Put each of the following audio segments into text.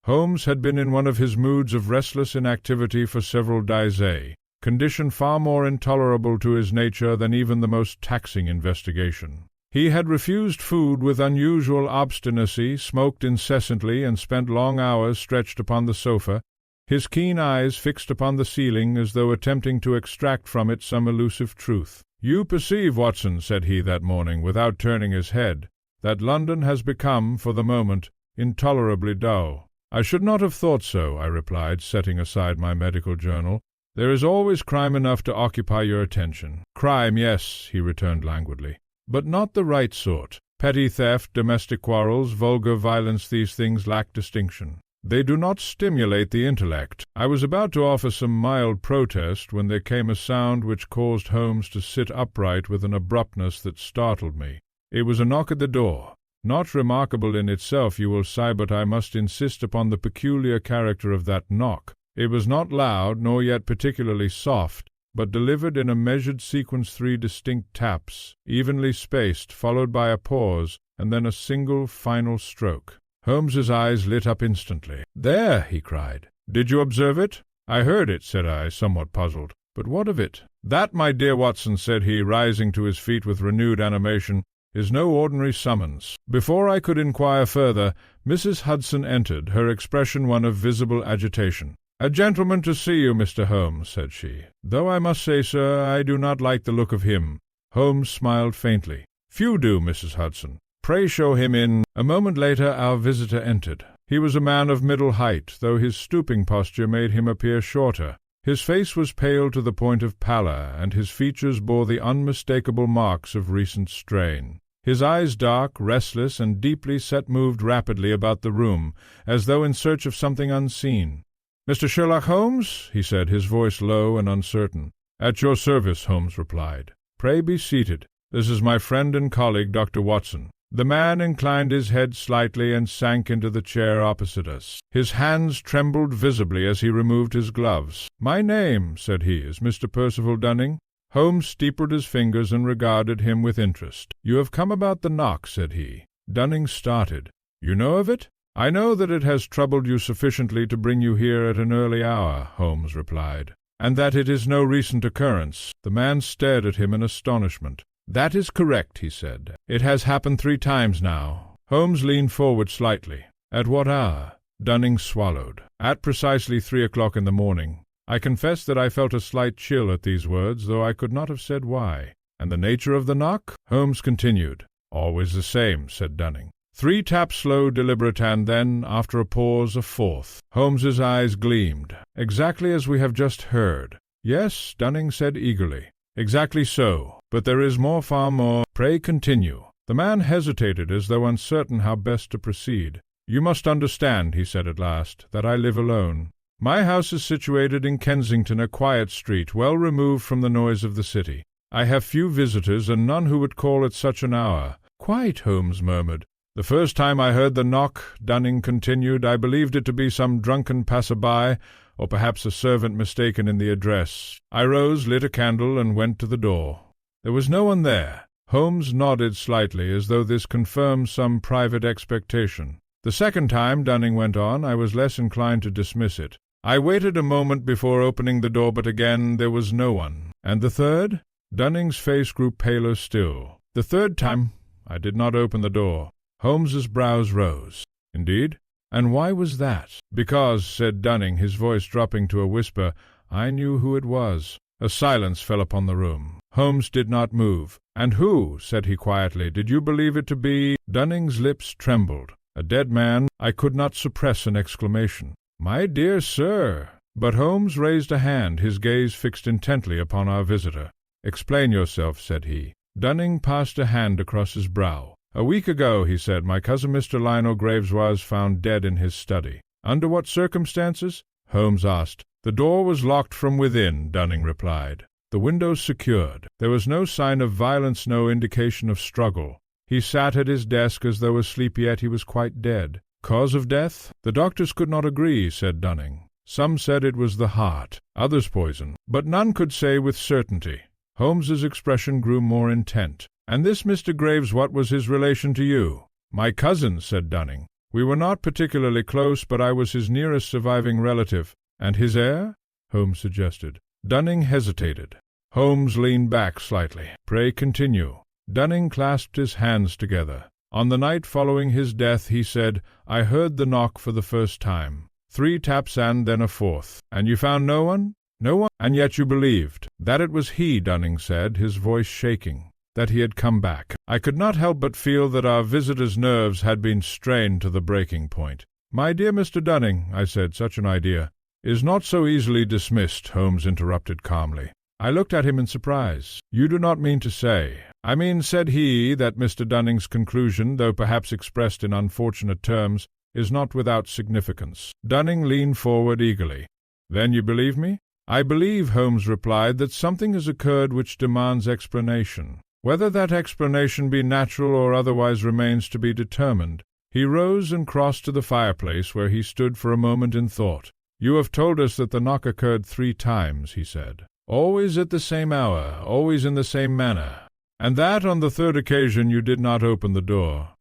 Holmes had been in one of his moods of restless inactivity for several days, a condition far more intolerable to his nature than even the most taxing investigation. He had refused food with unusual obstinacy, smoked incessantly, and spent long hours stretched upon the sofa, his keen eyes fixed upon the ceiling as though attempting to extract from it some elusive truth. "You perceive, Watson," said he that morning, without turning his head, "that London has become, for the moment, intolerably dull." "I should not have thought so," I replied, setting aside my medical journal. "There is always crime enough to occupy your attention." "Crime, yes," he returned languidly, "but not the right sort. Petty theft, domestic quarrels, vulgar violence, these things lack distinction. They do not stimulate the intellect." I was about to offer some mild protest when there came a sound which caused Holmes to sit upright with an abruptness that startled me. It was a knock at the door. Not remarkable in itself, you will say, but I must insist upon the peculiar character of that knock. It was not loud, nor yet particularly soft, but delivered in a measured sequence, 3 distinct taps, evenly spaced, followed by a pause, and then a single final stroke. Holmes's eyes lit up instantly. "There!" he cried. "Did you observe it?" "I heard it," said I, somewhat puzzled. "But what of it?" "That, my dear Watson," said he, rising to his feet with renewed animation, "is no ordinary summons." Before I could inquire further, Mrs. Hudson entered, her expression one of visible agitation. "A gentleman to see you, Mr. Holmes," said she. "Though I must say, sir, I do not like the look of him." Holmes smiled faintly. "Few do, Mrs. Hudson. Pray show him in." A moment later our visitor entered. He was a man of middle height, though his stooping posture made him appear shorter. His face was pale to the point of pallor, and his features bore the unmistakable marks of recent strain. His eyes, dark, restless, and deeply set, moved rapidly about the room, as though in search of something unseen. "Mr. Sherlock Holmes?" he said, his voice low and uncertain. "At your service," Holmes replied. "Pray be seated. This is my friend and colleague, Dr. Watson." The man inclined his head slightly and sank into the chair opposite us. His hands trembled visibly as he removed his gloves. "My name," said he, "is Mr. Percival Dunning." Holmes steepled his fingers and regarded him with interest. "You have come about the knock," said he. Dunning started. "You know of it?" "I know that it has troubled you sufficiently to bring you here at an early hour," Holmes replied, "and that it is no recent occurrence." The man stared at him in astonishment. "That is correct," he said. "It has happened 3 times now." Holmes leaned forward slightly. "At what hour?" Dunning swallowed. "At precisely 3 o'clock in the morning." I confess that I felt a slight chill at these words, though I could not have said why. "And the nature of the knock?" Holmes continued. "Always the same," said Dunning. 3 taps, slow, deliberate, and then, after a pause, a 4th. Holmes's eyes gleamed. "Exactly as we have just heard." "Yes," Dunning said eagerly. "Exactly so. But there is more, far more." "Pray continue." The man hesitated, as though uncertain how best to proceed. "You must understand," he said at last, "that I live alone. My house is situated in Kensington, a quiet street, well removed from the noise of the city. I have few visitors, and none who would call at such an hour." "Quite," Holmes murmured. "The first time I heard the knock," Dunning continued, "I believed it to be some drunken passer-by, or perhaps a servant mistaken in the address. I rose, lit a candle, and went to the door. There was no one there." Holmes nodded slightly, as though this confirmed some private expectation. "The second time," Dunning went on, "I was less inclined to dismiss it. I waited a moment before opening the door, but again there was no one." "And the third?" Dunning's face grew paler still. "The third time I did not open the door." Holmes's brows rose. "Indeed? And why was that?" "Because," said Dunning, his voice dropping to a whisper, "I knew who it was." A silence fell upon the room. Holmes did not move. "And who," said he quietly, "did you believe it to be?" Dunning's lips trembled. "A dead man." I could not suppress an exclamation. "My dear sir!" But Holmes raised a hand, his gaze fixed intently upon our visitor. "Explain yourself," said he. Dunning passed a hand across his brow. "A week ago," he said, "my cousin Mr. Lionel Graves was found dead in his study." "Under what circumstances?" Holmes asked. "The door was locked from within," Dunning replied. "The windows secured. There was no sign of violence, no indication of struggle. He sat at his desk as though asleep, yet he was quite dead." "Cause of death?" "The doctors could not agree," said Dunning. "Some said it was the heart, others poison, but none could say with certainty." Holmes's expression grew more intent. "And this Mr. Graves, what was his relation to you?" "My cousin," said Dunning. We were not particularly close, but I was his nearest surviving relative. And his heir? Holmes suggested. Dunning hesitated. Holmes leaned back slightly. Pray continue. Dunning clasped his hands together. On the night following his death, he said, I heard the knock for the first time. 3 taps and then a 4th. And you found no one? No one? And yet you believed. That it was he, Dunning said, his voice shaking. That he had come back. I could not help but feel that our visitor's nerves had been strained to the breaking point. My dear Mr. Dunning, I said, such an idea is not so easily dismissed, Holmes interrupted calmly. I looked at him in surprise. You do not mean to say. I mean, said he, that Mr. Dunning's conclusion, though perhaps expressed in unfortunate terms, is not without significance. Dunning leaned forward eagerly. Then you believe me? I believe, Holmes replied, that something has occurred which demands explanation. Whether that explanation be natural or otherwise remains to be determined. He rose and crossed to the fireplace, where he stood for a moment in thought. You have told us that the knock occurred 3 times, he said. Always at the same hour, always in the same manner. And that on the 3rd occasion you did not open the door.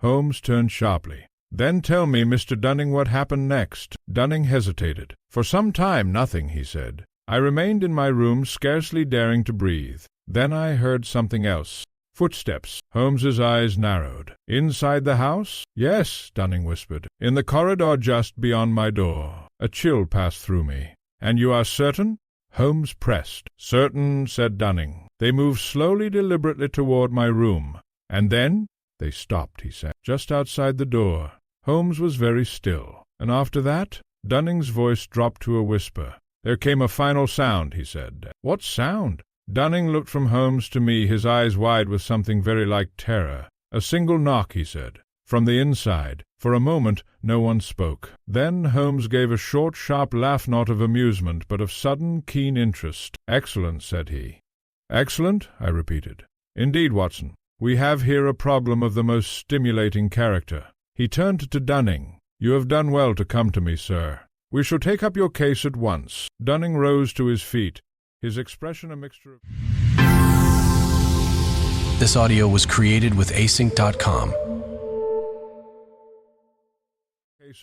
Holmes turned sharply. Then tell me, Mr. Dunning, what happened next. Dunning hesitated. For some time nothing, he said. I remained in my room, scarcely daring to breathe. Then I heard something else. Footsteps. Holmes's eyes narrowed. Inside the house? Yes, Dunning whispered. In the corridor just beyond my door. A chill passed through me. And you are certain? Holmes pressed. Certain, said Dunning. They moved slowly, deliberately toward my room. And then? They stopped, he said, just outside the door. Holmes was very still. And after that? Dunning's voice dropped to a whisper. There came a final sound, he said. What sound? Dunning looked from Holmes to me, his eyes wide with something very like terror. A single knock, he said. From the inside. For a moment no one spoke. Then Holmes gave a short, sharp laugh, not of amusement, but of sudden, keen interest. Excellent, said he. Excellent, I repeated. Indeed, Watson, we have here a problem of the most stimulating character. He turned to Dunning. You have done well to come to me, sir. We shall take up your case at once. Dunning rose to his feet, his expression a mixture of... This audio was created with async.com.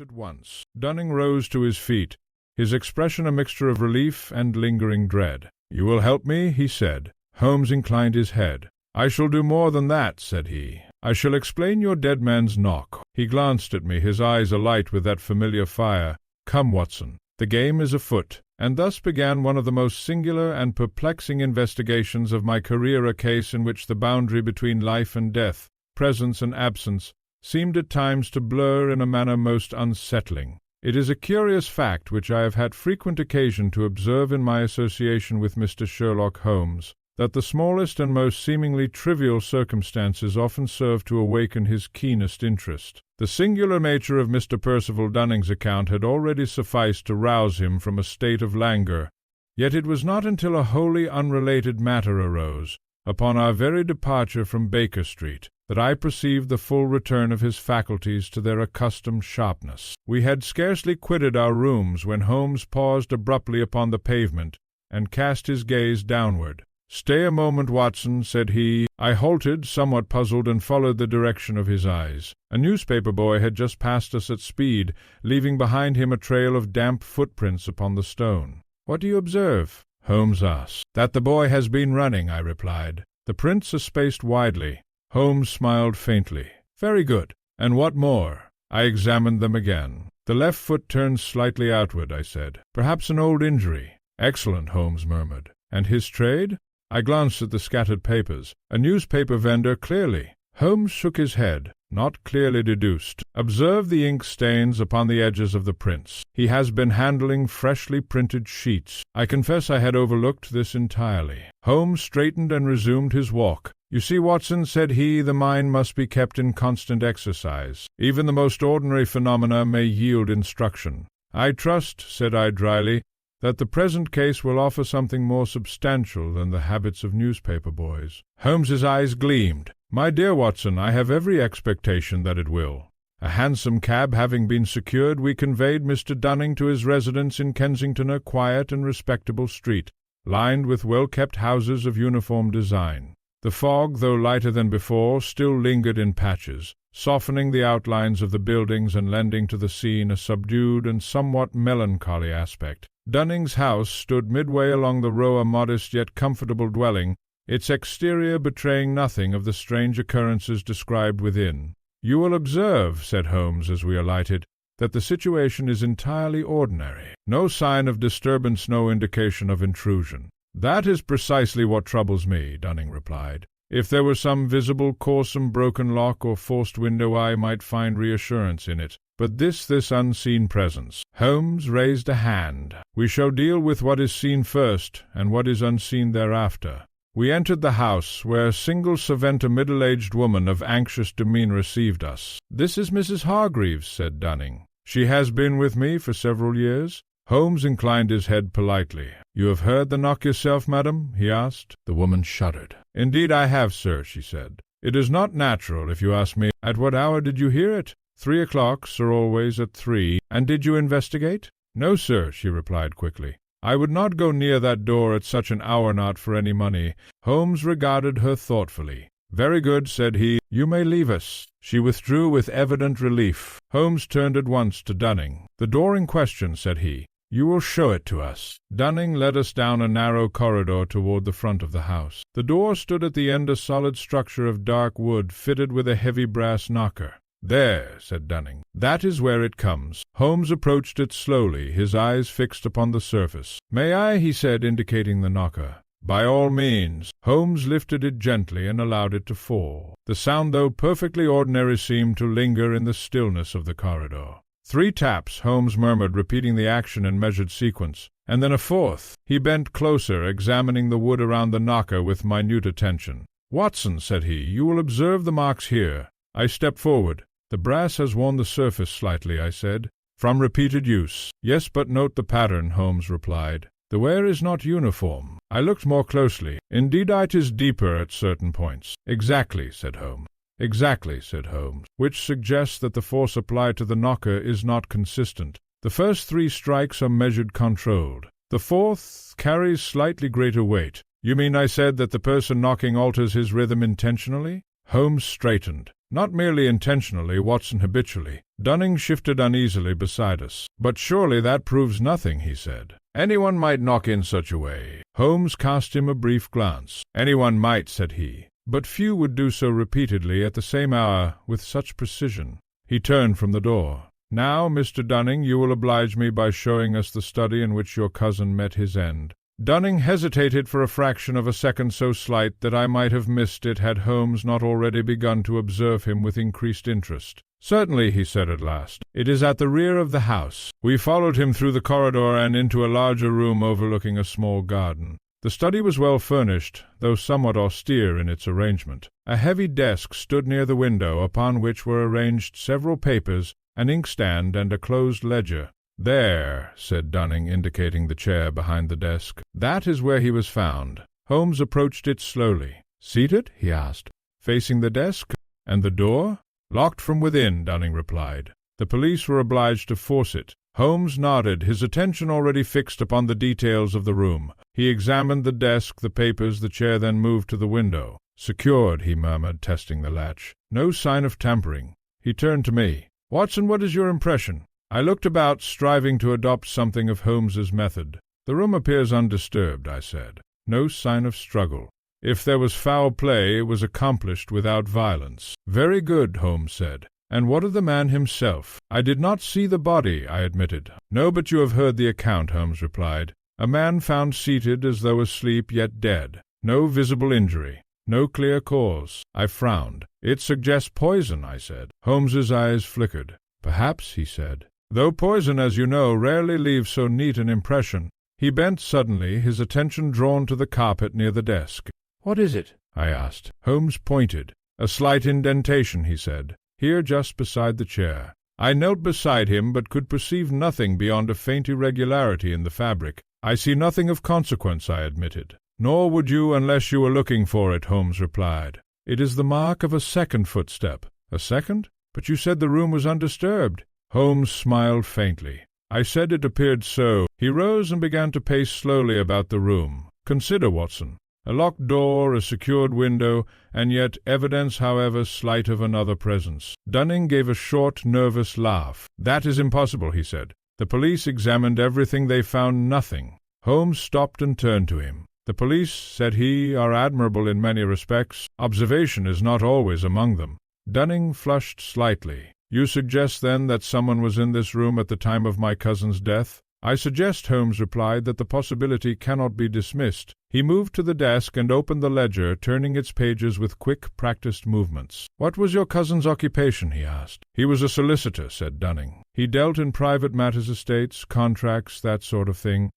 At once. Dunning rose to his feet, his expression a mixture of relief and lingering dread. You will help me, he said. Holmes inclined his head. I shall do more than that, said he. I shall explain your dead man's knock. He glanced at me, his eyes alight with that familiar fire. Come, Watson, the game is afoot. And thus began one of the most singular and perplexing investigations of my career, a case in which the boundary between life and death, presence and absence, seemed at times to blur in a manner most unsettling. It is a curious fact which I have had frequent occasion to observe in my association with Mr. Sherlock Holmes, that the smallest and most seemingly trivial circumstances often serve to awaken his keenest interest. The singular nature of Mr. Percival Dunning's account had already sufficed to rouse him from a state of languor, yet it was not until a wholly unrelated matter arose, upon our very departure from Baker Street, that I perceived the full return of his faculties to their accustomed sharpness. We had scarcely quitted our rooms when Holmes paused abruptly upon the pavement, and cast his gaze downward. Stay a moment, Watson, said he. I halted, somewhat puzzled, and followed the direction of his eyes. A newspaper boy had just passed us at speed, leaving behind him a trail of damp footprints upon the stone. What do you observe? Holmes asked. That the boy has been running, I replied. The prints are spaced widely. Holmes smiled faintly. Very good. And what more? I examined them again. The left foot turned slightly outward, I said. Perhaps an old injury. Excellent, Holmes murmured. And his trade? I glanced at the scattered papers. A newspaper vendor, clearly. Holmes shook his head. Not clearly deduced. Observe the ink stains upon the edges of the prints. He has been handling freshly printed sheets. I confess I had overlooked this entirely. Holmes straightened and resumed his walk. You see, Watson, said he, the mind must be kept in constant exercise. Even the most ordinary phenomena may yield instruction. I trust, said I dryly, that the present case will offer something more substantial than the habits of newspaper boys. Holmes's eyes gleamed. My dear Watson, I have every expectation that it will. A hansom cab having been secured, we conveyed Mr. Dunning to his residence in Kensington, a quiet and respectable street, lined with well-kept houses of uniform design. The fog, though lighter than before, still lingered in patches, softening the outlines of the buildings and lending to the scene a subdued and somewhat melancholy aspect. Dunning's house stood midway along the row, a modest yet comfortable dwelling, its exterior betraying nothing of the strange occurrences described within. "You will observe," said Holmes as we alighted, "that the situation is entirely ordinary. No sign of disturbance, no indication of intrusion." "That is precisely what troubles me," Dunning replied. "If there were some visible, coarse, broken lock or forced window, I might find reassurance in it. But this unseen presence—" Holmes raised a hand. "We shall deal with what is seen first, and what is unseen thereafter." We entered the house, where a single servant, a middle-aged woman of anxious demeanor, received us. "This is Mrs. Hargreaves," said Dunning. "She has been with me for several years." Holmes inclined his head politely. "You have heard the knock yourself, madam?" he asked. The woman shuddered. "Indeed I have, sir," she said. "It is not natural, if you ask me. At what hour did you hear it?" 3 o'clocks are always at 3. "And did you investigate?" "No, sir," she replied quickly. "I would not go near that door at such an hour, not for any money." Holmes regarded her thoughtfully. "Very good," said he. "You may leave us." She withdrew with evident relief. Holmes turned at once to Dunning. "The door in question," said he. "You will show it to us." Dunning led us down a narrow corridor toward the front of the house. The door stood at the end, a solid structure of dark wood, fitted with a heavy brass knocker. "There," said Dunning. "That is where it comes." Holmes approached it slowly, his eyes fixed upon the surface. "May I?" he said, indicating the knocker. "By all means." Holmes lifted it gently and allowed it to fall. The sound, though perfectly ordinary, seemed to linger in the stillness of the corridor. 3 taps, Holmes murmured, repeating the action in measured sequence. And then a 4th. He bent closer, examining the wood around the knocker with minute attention. "Watson," said he, "you will observe the marks here." I stepped forward. "The brass has worn the surface slightly," I said. "From repeated use." "Yes, but note the pattern," Holmes replied. "The wear is not uniform." I looked more closely. "Indeed, it is deeper at certain points." "Exactly," said Holmes. "Exactly," said Holmes, "which suggests that the force applied to the knocker is not consistent. The first 3 strikes are measured, controlled. The 4th carries slightly greater weight." "You mean," I said, "that the person knocking alters his rhythm intentionally?" Holmes straightened. "Not merely intentionally, Watson, habitually." Dunning shifted uneasily beside us. "But surely that proves nothing," he said. "Anyone might knock in such a way." Holmes cast him a brief glance. "Anyone might," said he, "but few would do so repeatedly at the same hour with such precision." He turned from the door. "Now, Mr. Dunning, you will oblige me by showing us the study in which your cousin met his end." Dunning hesitated for a fraction of a second, so slight that I might have missed it had Holmes not already begun to observe him with increased interest. "Certainly," he said at last. "It is at the rear of the house." We followed him through the corridor and into a larger room overlooking a small garden. The study was well furnished, though somewhat austere in its arrangement. A heavy desk stood near the window, upon which were arranged several papers, an inkstand, and a closed ledger. "There," said Dunning, indicating the chair behind the desk. "That is where he was found." Holmes approached it slowly. "Seated?" he asked. "Facing the desk? And the door?" "Locked from within," Dunning replied. "The police were obliged to force it." Holmes nodded, his attention already fixed upon the details of the room. He examined the desk, the papers, the chair, then moved to the window. "Secured," he murmured, testing the latch. "No sign of tampering." He turned to me. "Watson, what is your impression?" I looked about, striving to adopt something of Holmes's method. "The room appears undisturbed," I said. "No sign of struggle. If there was foul play, it was accomplished without violence." "Very good," Holmes said. "And what of the man himself?" "I did not see the body," I admitted. "No, but you have heard the account," Holmes replied. "A man found seated as though asleep, yet dead. No visible injury. No clear cause." I frowned. "It suggests poison," I said. Holmes's eyes flickered. "Perhaps," he said. "Though poison, as you know, rarely leaves so neat an impression." He bent suddenly, his attention drawn to the carpet near the desk. "What is it?" I asked. Holmes pointed. "A slight indentation," he said. "Here, just beside the chair." I knelt beside him, but could perceive nothing beyond a faint irregularity in the fabric. "I see nothing of consequence," I admitted. "Nor would you unless you were looking for it," Holmes replied. "It is the mark of a second footstep." "A second? But you said the room was undisturbed." Holmes smiled faintly. "I said it appeared so." He rose and began to pace slowly about the room. "Consider, Watson. A locked door, a secured window, and yet evidence, however slight, of another presence. Dunning gave a short, nervous laugh. "That is impossible," he said. "The police examined everything. They found nothing." Holmes stopped and turned to him. "The police," said he, "are admirable in many respects. Observation is not always among them." Dunning flushed slightly. "You suggest, then, that someone was in this room at the time of my cousin's death?" "I suggest," Holmes replied, "that the possibility cannot be dismissed." He moved to the desk and opened the ledger, turning its pages with quick, practiced movements. "What was your cousin's occupation?" he asked. "He was a solicitor," said Dunning. "He dealt in private matters, estates, contracts, that sort of thing."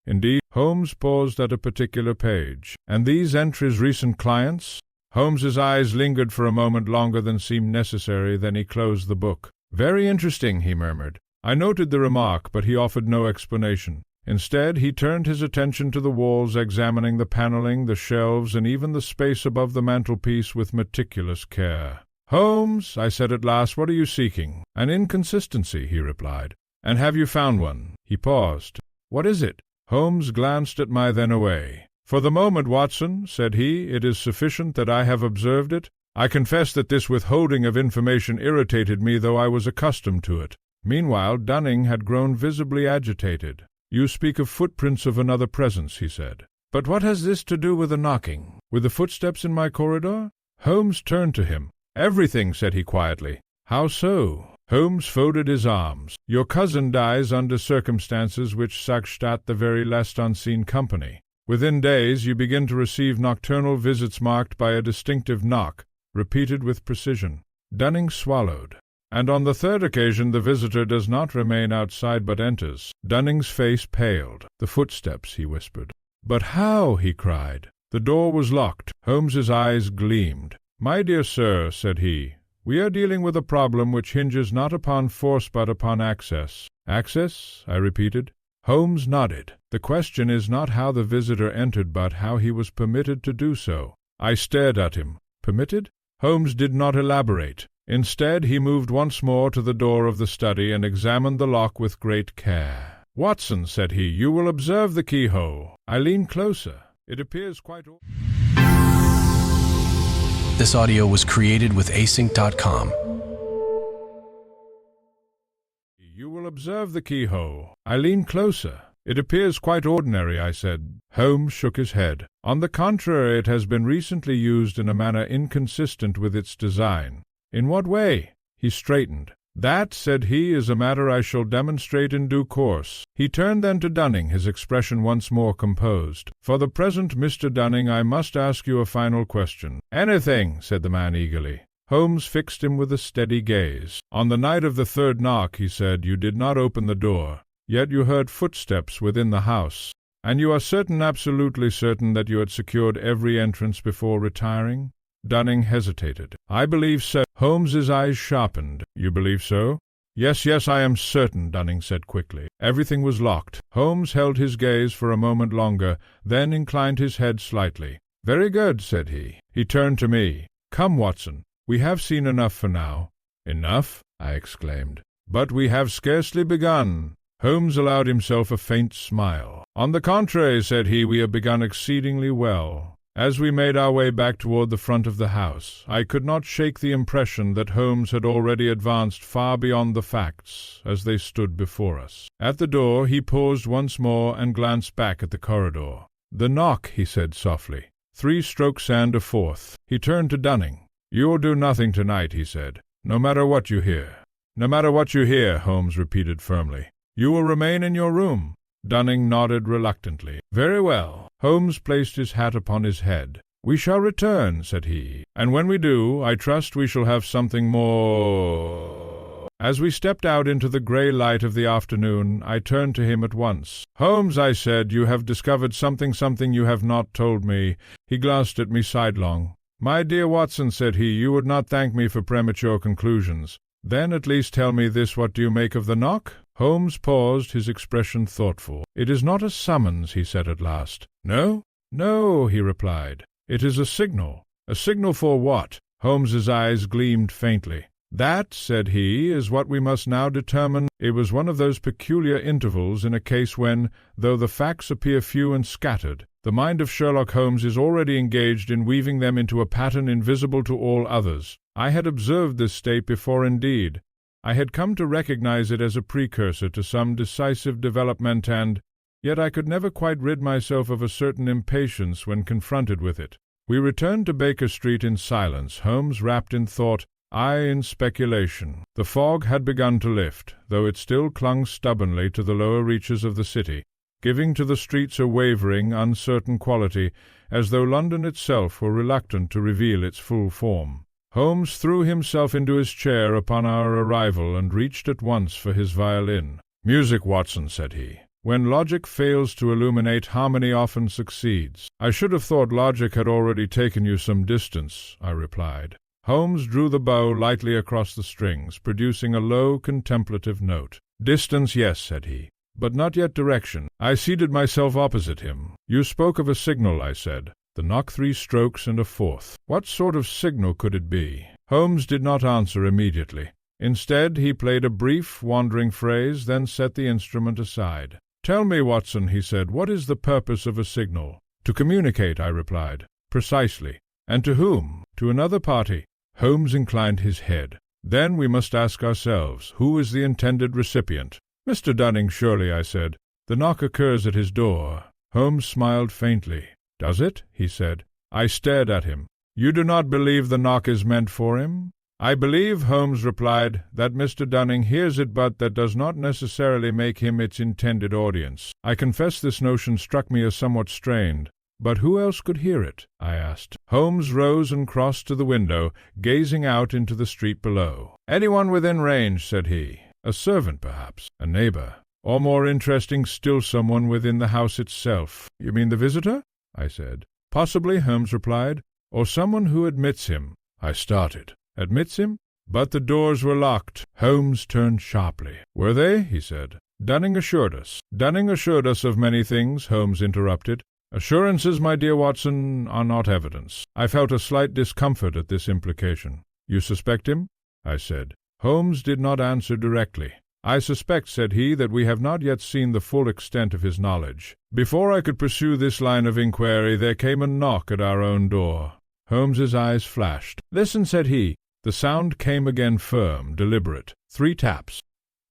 "Indeed?" Holmes paused at a particular page. "And these entries recent clients?" Holmes's eyes lingered for a moment longer than seemed necessary, then he closed the book. "Very interesting," he murmured. I noted the remark, but he offered no explanation. Instead, he turned his attention to the walls, examining the paneling, the shelves, and even the space above the mantelpiece with meticulous care. "Holmes," I said at last, "what are you seeking?" "An inconsistency," he replied. "And have you found one?" He paused. "What is it?" Holmes glanced at me, then away. "For the moment, Watson," said he, "it is sufficient that I have observed it. I confess that this withholding of information irritated me, though I was accustomed to it." Meanwhile, Dunning had grown visibly agitated. "You speak of footprints of another presence," he said. "But what has this to do with the knocking? With the footsteps in my corridor?" Holmes turned to him. "Everything," said he quietly. "How so?" Holmes folded his arms. "Your cousin dies under circumstances which such at the very last unseen company. Within days you begin to receive nocturnal visits marked by a distinctive knock, repeated with precision." Dunning swallowed. "And on the third occasion the visitor does not remain outside but enters." Dunning's face paled. "The footsteps," he whispered. "But how?" he cried. "The door was locked." Holmes's eyes gleamed. "My dear sir," said he, "we are dealing with a problem which hinges not upon force but upon access." "Access?" I repeated. Holmes nodded. "The question is not how the visitor entered but how he was permitted to do so." I stared at him. "Permitted?" Holmes did not elaborate. Instead, he moved once more to the door of the study and examined the lock with great care. "Watson," said he, "you will observe the keyhole." I leaned closer. "It appears quite..." This audio was created with async.com. "You will observe the keyhole." I leaned closer. "It appears quite ordinary," I said. Holmes shook his head. "On the contrary, it has been recently used in a manner inconsistent with its design." "In what way?" He straightened. "That," said he, "is a matter I shall demonstrate in due course." He turned then to Dunning, his expression once more composed. "For the present, Mr. Dunning, I must ask you a final question." "Anything," said the man eagerly. Holmes fixed him with a steady gaze. "On the night of the third knock," he said, "you did not open the door. Yet you heard footsteps within the house. And you are certain, absolutely certain, that you had secured every entrance before retiring?" Dunning hesitated. "I believe so." Holmes's eyes sharpened. "You believe so?" Yes, I am certain," Dunning said quickly. "Everything was locked." Holmes held his gaze for a moment longer, then inclined his head slightly. "Very good," said he. He turned to me. "Come, Watson, we have seen enough for now." "Enough?" I exclaimed. "But we have scarcely begun." Holmes allowed himself a faint smile. "On the contrary," said he, "we have begun exceedingly well." As we made our way back toward the front of the house, I could not shake the impression that Holmes had already advanced far beyond the facts as they stood before us. At the door he paused once more and glanced back at the corridor. "The knock," he said softly. 3 strokes and a fourth. He turned to Dunning. "You will do nothing tonight," he said, "no matter what you hear." "No matter what you hear," Holmes repeated firmly. "You will remain in your room." Dunning nodded reluctantly. "Very well." Holmes placed his hat upon his head. "We shall return," said he, "and when we do, I trust we shall have something more." As we stepped out into the grey light of the afternoon, I turned to him at once. "Holmes," I said, "you have discovered something you have not told me." He glanced at me sidelong. "My dear Watson," said he, "you would not thank me for premature conclusions. Then at least tell me this, what do you make of the knock?" Holmes paused, his expression thoughtful. "It is not a summons," he said at last. "No?" "No," he replied. "It is a signal." "A signal for what?" Holmes's eyes gleamed faintly. "That," said he, "is what we must now determine." It was one of those peculiar intervals in a case when, though the facts appear few and scattered, The mind of Sherlock Holmes is already engaged in weaving them into a pattern invisible to all others. I had observed this state before indeed. I had come to recognize it as a precursor to some decisive development and, yet I could never quite rid myself of a certain impatience when confronted with it. We returned to Baker Street in silence, Holmes wrapped in thought, I in speculation. The fog had begun to lift, though it still clung stubbornly to the lower reaches of the city, giving to the streets a wavering, uncertain quality, as though London itself were reluctant to reveal its full form. Holmes threw himself into his chair upon our arrival and reached at once for his violin. "Music, Watson," said he. "When logic fails to illuminate, harmony often succeeds." "I should have thought logic had already taken you some distance," I replied. Holmes drew the bow lightly across the strings, producing a low, contemplative note. "Distance, yes," said he, "but not yet direction." I seated myself opposite him. "You spoke of a signal," I said. "The knock 3 strokes and a 4th. What sort of signal could it be?" Holmes did not answer immediately. Instead, he played a brief, wandering phrase, then set the instrument aside. "Tell me, Watson," he said, "what is the purpose of a signal?" "To communicate," I replied. "Precisely. And to whom?" "To another party." Holmes inclined his head. "Then we must ask ourselves, who is the intended recipient?" "Mr. Dunning, surely," I said. "The knock occurs at his door." Holmes smiled faintly. "Does it?" he said. I stared at him. "You do not believe the knock is meant for him?" "I believe," Holmes replied, "that Mr. Dunning hears it, but that does not necessarily make him its intended audience." I confess this notion struck me as somewhat strained. "But who else could hear it?" I asked. Holmes rose and crossed to the window, gazing out into the street below. "Anyone within range," said he. "A servant, perhaps, a neighbor, or more interesting still, someone within the house itself." "You mean the visitor?" I said. "Possibly," Holmes replied, "or someone who admits him." I started. "Admits him?" But the doors were locked. Holmes turned sharply. "Were they?" he said. "Dunning assured us." "Dunning assured us of many things," Holmes interrupted. "Assurances, my dear Watson, are not evidence." I felt a slight discomfort at this implication. "You suspect him?" I said. Holmes did not answer directly. "I suspect," said he, "that we have not yet seen the full extent of his knowledge." Before I could pursue this line of inquiry, there came a knock at our own door. Holmes's eyes flashed. "Listen," said he. The sound came again firm, deliberate. 3 taps.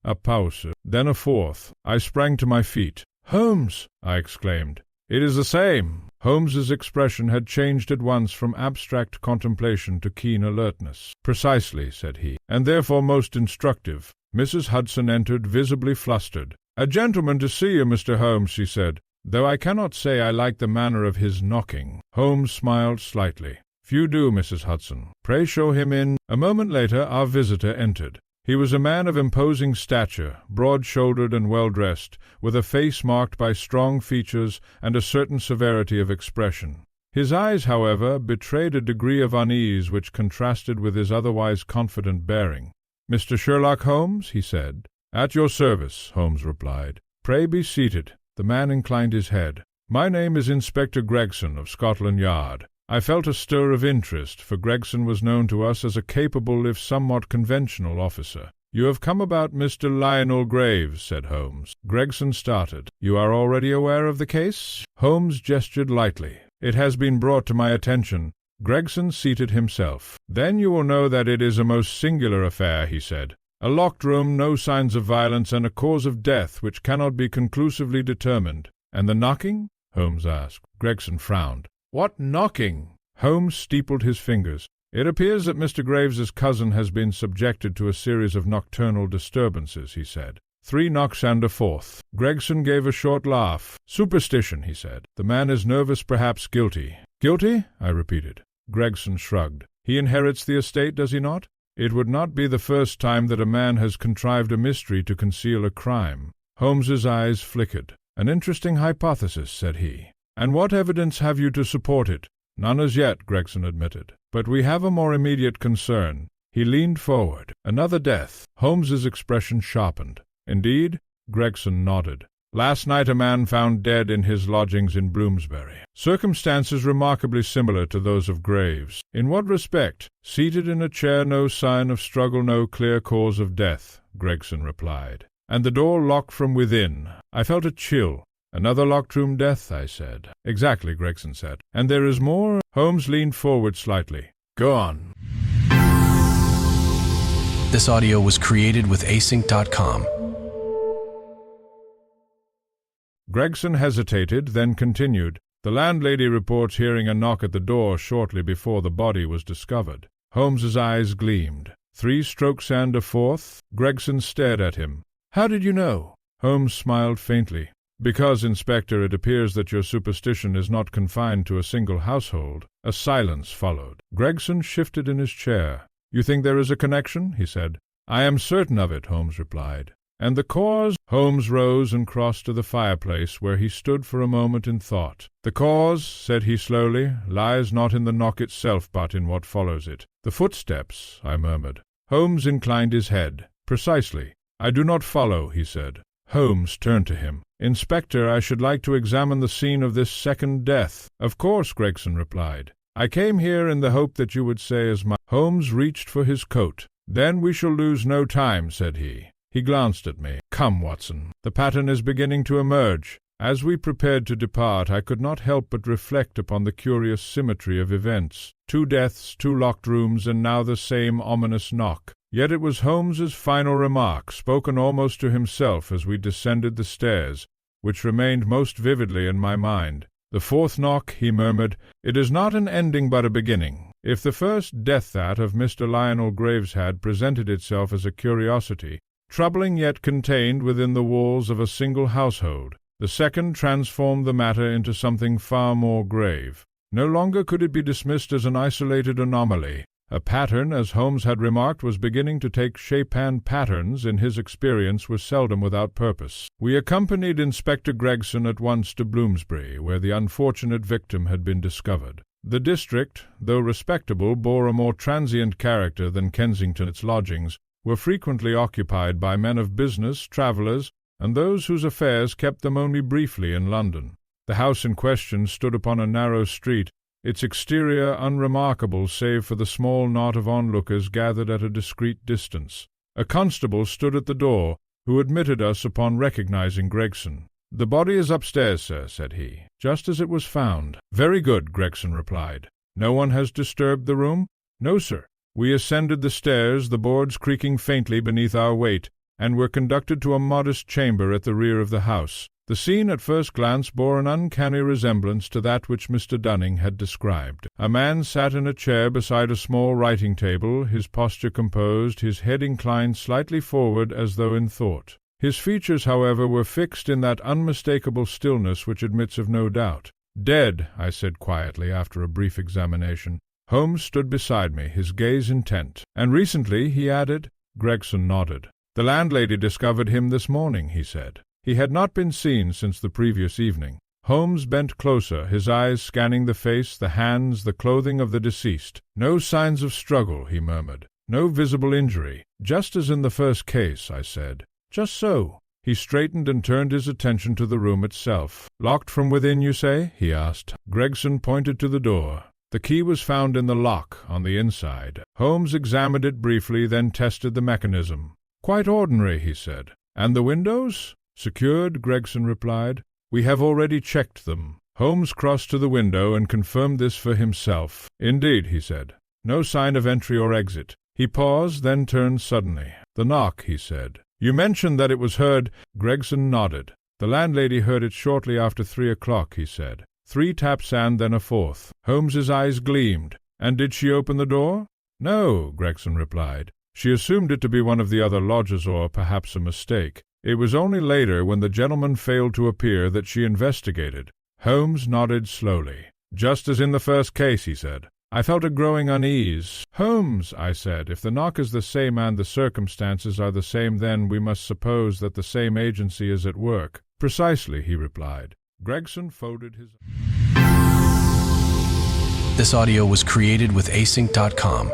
A pause, then a 4th. I sprang to my feet. "Holmes!" I exclaimed. "It is the same." Holmes's expression had changed at once from abstract contemplation to keen alertness. "Precisely," said he, "and therefore most instructive." Mrs. Hudson entered, visibly flustered. "A gentleman to see you, Mr. Holmes," she said, "though I cannot say I like the manner of his knocking." Holmes smiled slightly. "Few do, Mrs. Hudson. Pray show him in." A moment later our visitor entered. He was a man of imposing stature, broad-shouldered and well-dressed, with a face marked by strong features and a certain severity of expression. His eyes, however, betrayed a degree of unease which contrasted with his otherwise confident bearing. "Mr. Sherlock Holmes?" he said. "At your service," Holmes replied. "Pray be seated." The man inclined his head. "My name is Inspector Gregson of Scotland Yard." I felt a stir of interest, for Gregson was known to us as a capable if somewhat conventional officer. "You have come about Mr. Lionel Graves," said Holmes. Gregson started. "You are already aware of the case?" Holmes gestured lightly. "It has been brought to my attention." Gregson seated himself. "Then you will know that it is a most singular affair," he said. "A locked room, no signs of violence, and a cause of death which cannot be conclusively determined." "And the knocking?" Holmes asked. Gregson frowned. "What knocking?" Holmes steepled his fingers. "It appears that Mr. Graves's cousin has been subjected to a series of nocturnal disturbances," he said. 3 knocks and a 4th. Gregson gave a short laugh. "Superstition," he said. "The man is nervous, perhaps guilty." "Guilty?" I repeated. Gregson shrugged. "He inherits the estate, does he not?" "It would not be the first time that a man has contrived a mystery to conceal a crime." Holmes's eyes flickered. "An interesting hypothesis," said he. "And what evidence have you to support it?" "None as yet," Gregson admitted. "But we have a more immediate concern." He leaned forward. "Another death." Holmes's expression sharpened. "Indeed?" Gregson nodded. "Last night a man found dead in his lodgings in Bloomsbury. Circumstances remarkably similar to those of Graves." "In what respect?" "Seated in a chair, no sign of struggle, no clear cause of death," Gregson replied. "And the door locked from within." I felt a chill. "Another locked room death," I said. "Exactly," Gregson said. "And there is more?" Holmes leaned forward slightly. "Go on." This audio was created with async.com. Gregson hesitated, then continued. "The landlady reports hearing a knock at the door shortly before the body was discovered." Holmes's eyes gleamed. 3 strokes and a fourth? Gregson stared at him. "How did you know?" Holmes smiled faintly. "Because, Inspector, it appears that your superstition is not confined to a single household." A silence followed. Gregson shifted in his chair. "You think there is a connection?" he said. "I am certain of it," Holmes replied. "And the cause?" Holmes rose and crossed to the fireplace, where he stood for a moment in thought. "The cause," said he slowly, "lies not in the knock itself, but in what follows it." "The footsteps," I murmured. Holmes inclined his head. "Precisely. I do not follow," he said. Holmes turned to him. "Inspector, I should like to examine the scene of this second death." "Of course," Gregson replied. "I came here in the hope that you would say as much." Holmes reached for his coat. "Then we shall lose no time," said he. He glanced at me. "Come, Watson, the pattern is beginning to emerge." As we prepared to depart, I could not help but reflect upon the curious symmetry of events. 2 deaths, 2 locked rooms, and now the same ominous knock. Yet it was Holmes's final remark, spoken almost to himself as we descended the stairs, which remained most vividly in my mind. "The 4th knock," he murmured. "It is not an ending but a beginning. If the first death, that of Mr. Lionel Graves, had presented itself as a curiosity, troubling yet contained within the walls of a single household, the second transformed the matter into something far more grave. No longer could it be dismissed as an isolated anomaly. A pattern, as Holmes had remarked, was beginning to take shape, and patterns, in his experience, were seldom without purpose. We accompanied Inspector Gregson at once to Bloomsbury, where the unfortunate victim had been discovered. The district, though respectable, bore a more transient character than Kensington. Its lodgings were frequently occupied by men of business, travellers, and those whose affairs kept them only briefly in London. The house in question stood upon a narrow street, its exterior unremarkable save for the small knot of onlookers gathered at a discreet distance. A constable stood at the door, who admitted us upon recognizing Gregson. "The body is upstairs, sir," said he, "just as it was found." "Very good," Gregson replied. "No one has disturbed the room?" "No, sir." We ascended the stairs, the boards creaking faintly beneath our weight, and were conducted to a modest chamber at the rear of the house. The scene at first glance bore an uncanny resemblance to that which Mr. Dunning had described. A man sat in a chair beside a small writing table, his posture composed, his head inclined slightly forward as though in thought. His features, however, were fixed in that unmistakable stillness which admits of no doubt. "Dead," I said quietly after a brief examination. Holmes stood beside me, his gaze intent. "And recently?" he added. Gregson nodded. "The landlady discovered him this morning," he said. He had not been seen since the previous evening. Holmes bent closer, his eyes scanning the face, the hands, the clothing of the deceased. "No signs of struggle," he murmured. "No visible injury. Just as in the first case," I said. "Just so." He straightened and turned his attention to the room itself. "Locked from within, you say?" he asked. Gregson pointed to the door. The key was found in the lock, on the inside. Holmes examined it briefly, then tested the mechanism. "Quite ordinary," he said. "And the windows?" "Secured," Gregson replied. "We have already checked them." Holmes crossed to the window and confirmed this for himself. "Indeed," he said. "No sign of entry or exit." He paused, then turned suddenly. "The knock," he said. "You mentioned that it was heard." Gregson nodded. "The landlady heard it shortly after 3 o'clock, he said. 3 taps and then a 4th. Holmes's eyes gleamed. "And did she open the door?" "No," Gregson replied. "She assumed it to be one of the other lodgers, or perhaps a mistake. It was only later, when the gentleman failed to appear, that she investigated." Holmes nodded slowly. "Just as in the first case," he said. I felt a growing unease. "Holmes," I said, "if the knock is the same and the circumstances are the same, then we must suppose that the same agency is at work." "Precisely," he replied. Gregson folded his... This audio was created with async.com.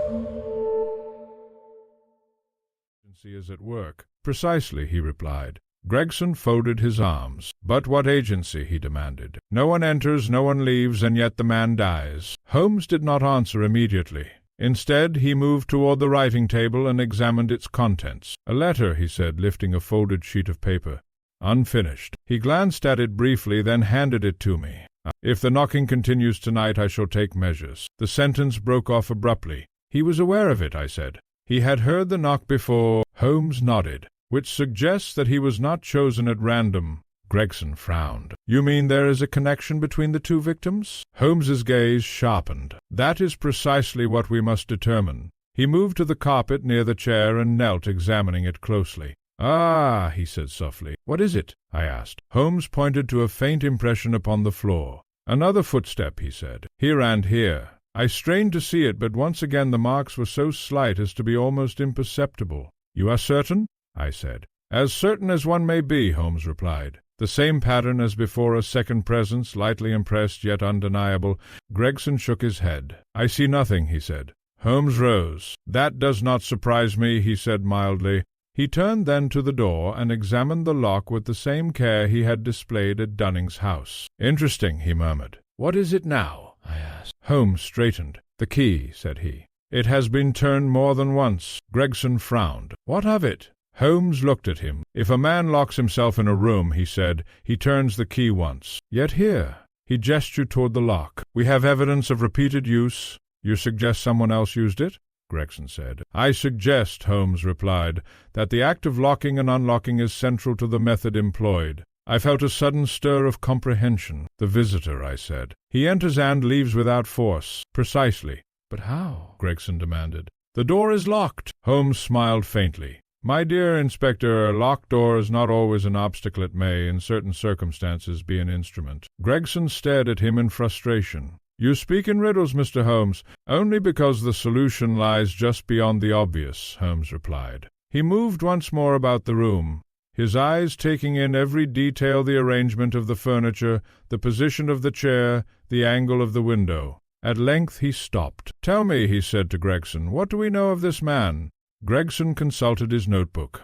"Agency is at work." "Precisely," he replied. Gregson folded his arms. "But what agency?" he demanded. "No one enters, no one leaves, and yet the man dies." Holmes did not answer immediately. Instead, he moved toward the writing table and examined its contents. "A letter," he said, lifting a folded sheet of paper. unfinished. He glanced at it briefly, then handed it to me. If the knocking continues tonight, I shall take measures. The sentence broke off abruptly. He was aware of it, I said. He had heard the knock before. Holmes nodded, which suggests that he was not chosen at random. Gregson frowned. You mean there is a connection between the two victims? Holmes's gaze sharpened. That is precisely what we must determine. He moved to the carpet near the chair and knelt, examining it closely. Ah, he said softly. What is it? I asked. Holmes pointed to a faint impression upon the floor. Another footstep, he said. Here and here. I strained to see it, but once again the marks were so slight as to be almost imperceptible. You are certain? I said. As certain as one may be, Holmes replied. The same pattern as before, a second presence, lightly impressed yet undeniable. Gregson shook his head. I see nothing, he said. Holmes rose. That does not surprise me, he said mildly. He turned then to the door and examined the lock with the same care he had displayed at Dunning's house. Interesting, he murmured. What is it now? I asked. Holmes straightened. The key, said he. It has been turned more than once. Gregson frowned. What of it? Holmes looked at him. If a man locks himself in a room, he said, he turns the key once. Yet here. He gestured toward the lock. We have evidence of repeated use. You suggest someone else used it? Gregson said. I suggest, Holmes replied, that the act of locking and unlocking is central to the method employed. I felt a sudden stir of comprehension. The visitor, I said. He enters and leaves without force. Precisely. But how? Gregson demanded. The door is locked. Holmes smiled faintly. My dear Inspector, a locked door is not always an obstacle. It may, in certain circumstances, be an instrument. Gregson stared at him in frustration. You speak in riddles, Mr. Holmes. Only because the solution lies just beyond the obvious, Holmes replied. He moved once more about the room, his eyes taking in every detail, the arrangement of the furniture, the position of the chair, the angle of the window. At length he stopped. Tell me, he said to Gregson, what do we know of this man? Gregson consulted his notebook.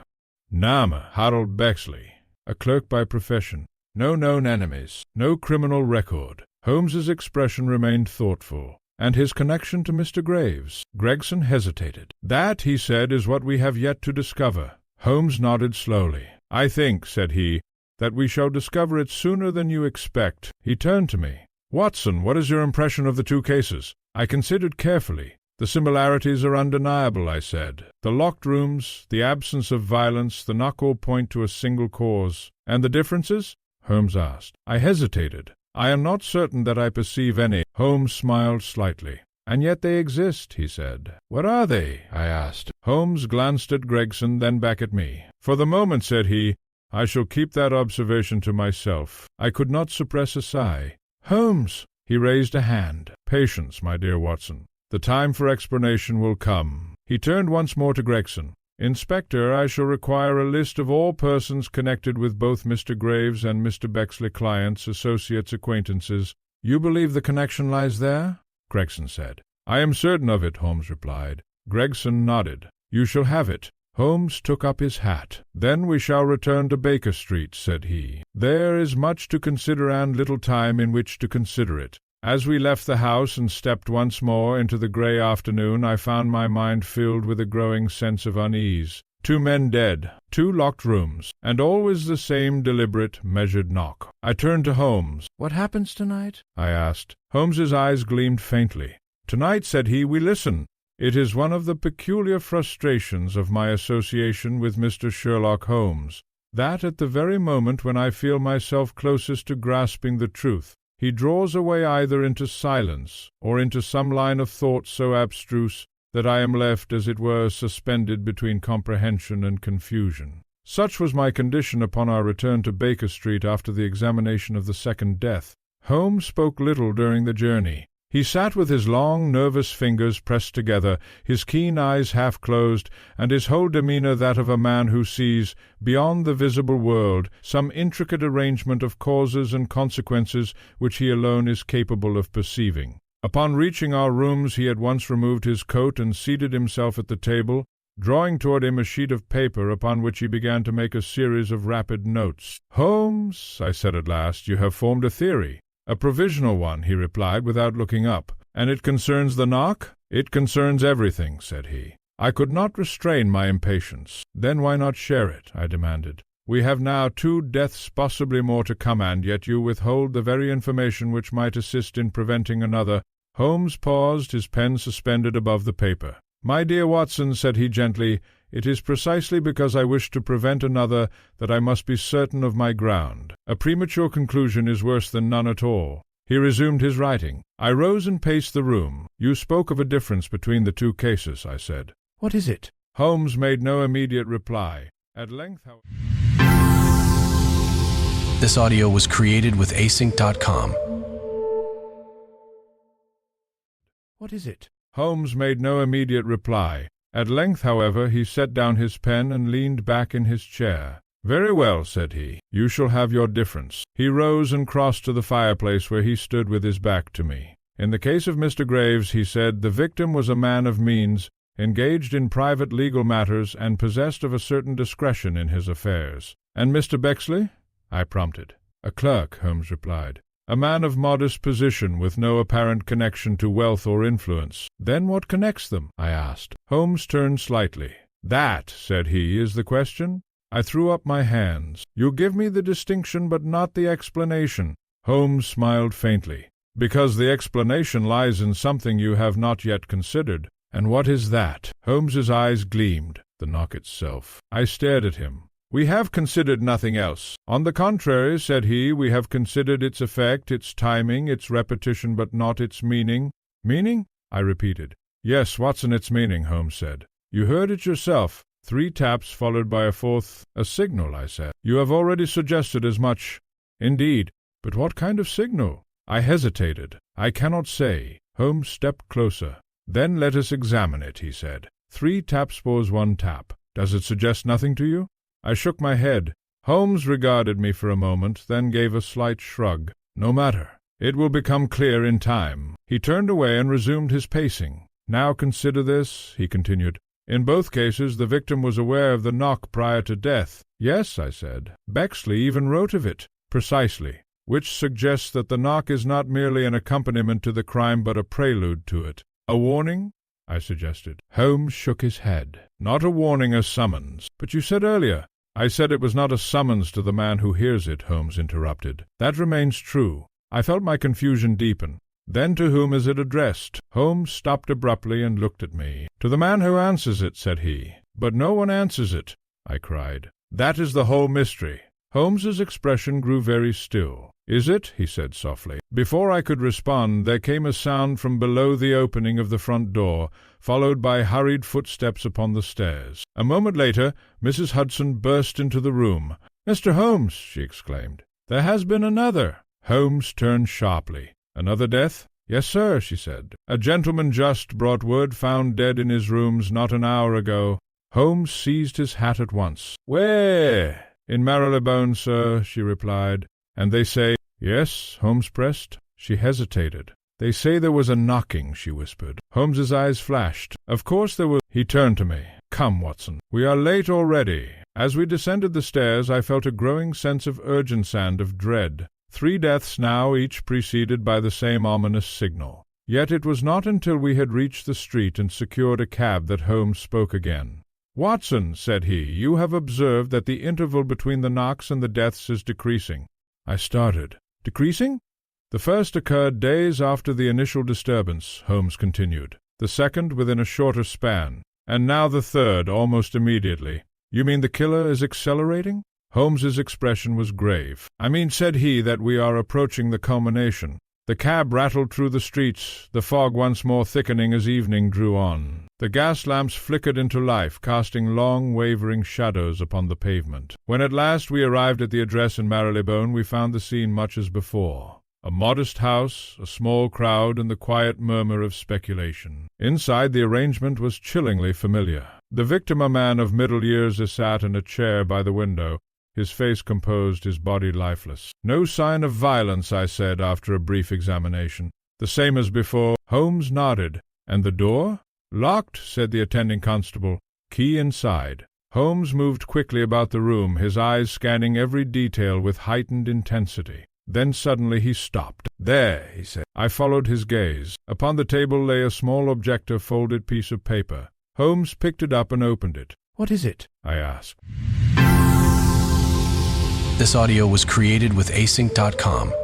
Name, Harold Bexley, a clerk by profession. No known enemies, no criminal record. Holmes's expression remained thoughtful. And his connection to Mr. Graves? Gregson hesitated. That, he said, is what we have yet to discover. Holmes nodded slowly. I think, said he, that we shall discover it sooner than you expect. He turned to me. Watson, what is your impression of the two cases? I considered carefully. The similarities are undeniable, I said. The locked rooms, the absence of violence, the knock all point to a single cause. And the differences? Holmes asked. I hesitated. I am not certain that I perceive any. Holmes smiled slightly. And yet they exist, he said. What are they? I asked. Holmes glanced at Gregson, then back at me. For the moment, said he, I shall keep that observation to myself. I could not suppress a sigh. Holmes! He raised a hand. Patience, my dear Watson. The time for explanation will come. He turned once more to Gregson. Inspector, I shall require a list of all persons connected with both Mr. Graves and Mr. Bexley, clients, associates, acquaintances. You believe the connection lies there? Gregson said. I am certain of it, Holmes replied. Gregson nodded. You shall have it. Holmes took up his hat. Then we shall return to Baker Street, said he. There is much to consider and little time in which to consider it. As we left the house and stepped once more into the grey afternoon, I found my mind filled with a growing sense of unease. 2 men dead, 2 locked rooms, and always the same deliberate, measured knock. I turned to Holmes. What happens tonight? I asked. Holmes's eyes gleamed faintly. Tonight, said he, we listen. It is one of the peculiar frustrations of my association with Mr. Sherlock Holmes, that at the very moment when I feel myself closest to grasping the truth, he draws away either into silence or into some line of thought so abstruse that I am left, as it were, suspended between comprehension and confusion. Such was my condition upon our return to Baker Street after the examination of the second death. Holmes spoke little during the journey. He sat with his long, nervous fingers pressed together, his keen eyes half closed, and his whole demeanour that of a man who sees, beyond the visible world, some intricate arrangement of causes and consequences which he alone is capable of perceiving. Upon reaching our rooms he at once removed his coat and seated himself at the table, drawing toward him a sheet of paper upon which he began to make a series of rapid notes. "Holmes," I said at last, "you have formed a theory." "A provisional one," he replied without looking up. "And it concerns the knock?" "It concerns everything," said he. I could not restrain my impatience. "Then why not share it?" I demanded. We have now 2 deaths, possibly more to come, and yet you withhold the very information which might assist in preventing another." Holmes paused, his pen suspended above the paper. "My dear Watson," said he gently, "it is precisely because I wish to prevent another that I must be certain of my ground. A premature conclusion is worse than none at all." He resumed his writing. I rose and paced the room. "You spoke of a difference between the 2 cases," I said. "What is it?" Holmes made no immediate reply. At length, however... This audio was created with async.com. "What is it?" Holmes made no immediate reply. At length, however, he set down his pen and leaned back in his chair. "Very well," said he, "you shall have your difference." He rose and crossed to the fireplace, where he stood with his back to me. "In the case of Mr. Graves," he said, "the victim was a man of means, engaged in private legal matters, and possessed of a certain discretion in his affairs." "And Mr. Bexley?" I prompted. "A clerk," Holmes replied. "A man of modest position, with no apparent connection to wealth or influence." "Then what connects them?" I asked. Holmes turned slightly. "That," said he, "is the question." I threw up my hands. "You give me the distinction, but not the explanation." Holmes smiled faintly. "Because the explanation lies in something you have not yet considered." "And what is that?" Holmes's eyes gleamed. "The knock itself." I stared at him. "We have considered nothing else." "On the contrary," said he, "we have considered its effect, its timing, its repetition, but not its meaning." "Meaning?" I repeated. "Yes, Watson, its meaning," Holmes said. "You heard it yourself. 3 taps followed by a 4th, a signal," I said. "You have already suggested as much." "Indeed. But what kind of signal?" I hesitated. "I cannot say." Holmes stepped closer. "Then let us examine it," he said. 3 taps was 1 tap. "Does it suggest nothing to you?" I shook my head. Holmes regarded me for a moment, then gave a slight shrug. "No matter. It will become clear in time." He turned away and resumed his pacing. "Now consider this," he continued. "In both cases the victim was aware of the knock prior to death." "Yes," I said. "Bexley even wrote of it." "Precisely. Which suggests that the knock is not merely an accompaniment to the crime, but a prelude to it." "A warning?" I suggested. Holmes shook his head. "Not a warning, a summons." "But you said earlier—" "I said it was not a summons to the man who hears it," Holmes interrupted. "That remains true." I felt my confusion deepen. "Then to whom is it addressed?" Holmes stopped abruptly and looked at me. "To the man who answers it," said he. "But no one answers it," I cried. "That is the whole mystery." Holmes's expression grew very still. "Is it?" he said softly. Before I could respond, there came a sound from below the opening of the front door, followed by hurried footsteps upon the stairs. A moment later, Mrs. Hudson burst into the room. "Mr. Holmes!" she exclaimed. "There has been another!" Holmes turned sharply. "Another death?" "Yes, sir," she said. "A gentleman just brought word found dead in his rooms not an hour ago." Holmes seized his hat at once. "Where?" "In Marylebone, sir," she replied. "And they say—" "Yes?" Holmes pressed. She hesitated. "They say there was a knocking," she whispered. Holmes's eyes flashed. "Of course there was—" He turned to me. "Come, Watson, we are late already." As we descended the stairs, I felt a growing sense of urgency and of dread. 3 deaths now, each preceded by the same ominous signal. Yet it was not until we had reached the street and secured a cab that Holmes spoke again. "Watson," said he, "you have observed that the interval between the knocks and the deaths is decreasing." I started. "Decreasing?" "The first occurred days after the initial disturbance," Holmes continued. "The second within a shorter span. And now the third, almost immediately." "You mean the killer is accelerating?" Holmes's expression was grave. "I mean," said he, "that we are approaching the culmination." The cab rattled through the streets, the fog once more thickening as evening drew on. The gas lamps flickered into life, casting long, wavering shadows upon the pavement. When at last we arrived at the address in Marylebone, we found the scene much as before. A modest house, a small crowd, and the quiet murmur of speculation. Inside, the arrangement was chillingly familiar. The victim, a man of middle years, sat in a chair by the window, his face composed, his body lifeless. "No sign of violence," I said, after a brief examination. "The same as before." Holmes nodded. "And the door?" "Locked," said the attending constable. "Key inside." Holmes moved quickly about the room, his eyes scanning every detail with heightened intensity. Then suddenly he stopped. "There," he said. I followed his gaze. Upon the table lay a small objective folded piece of paper. Holmes picked it up and opened it. "What is it?" I asked. This audio was created with async.com.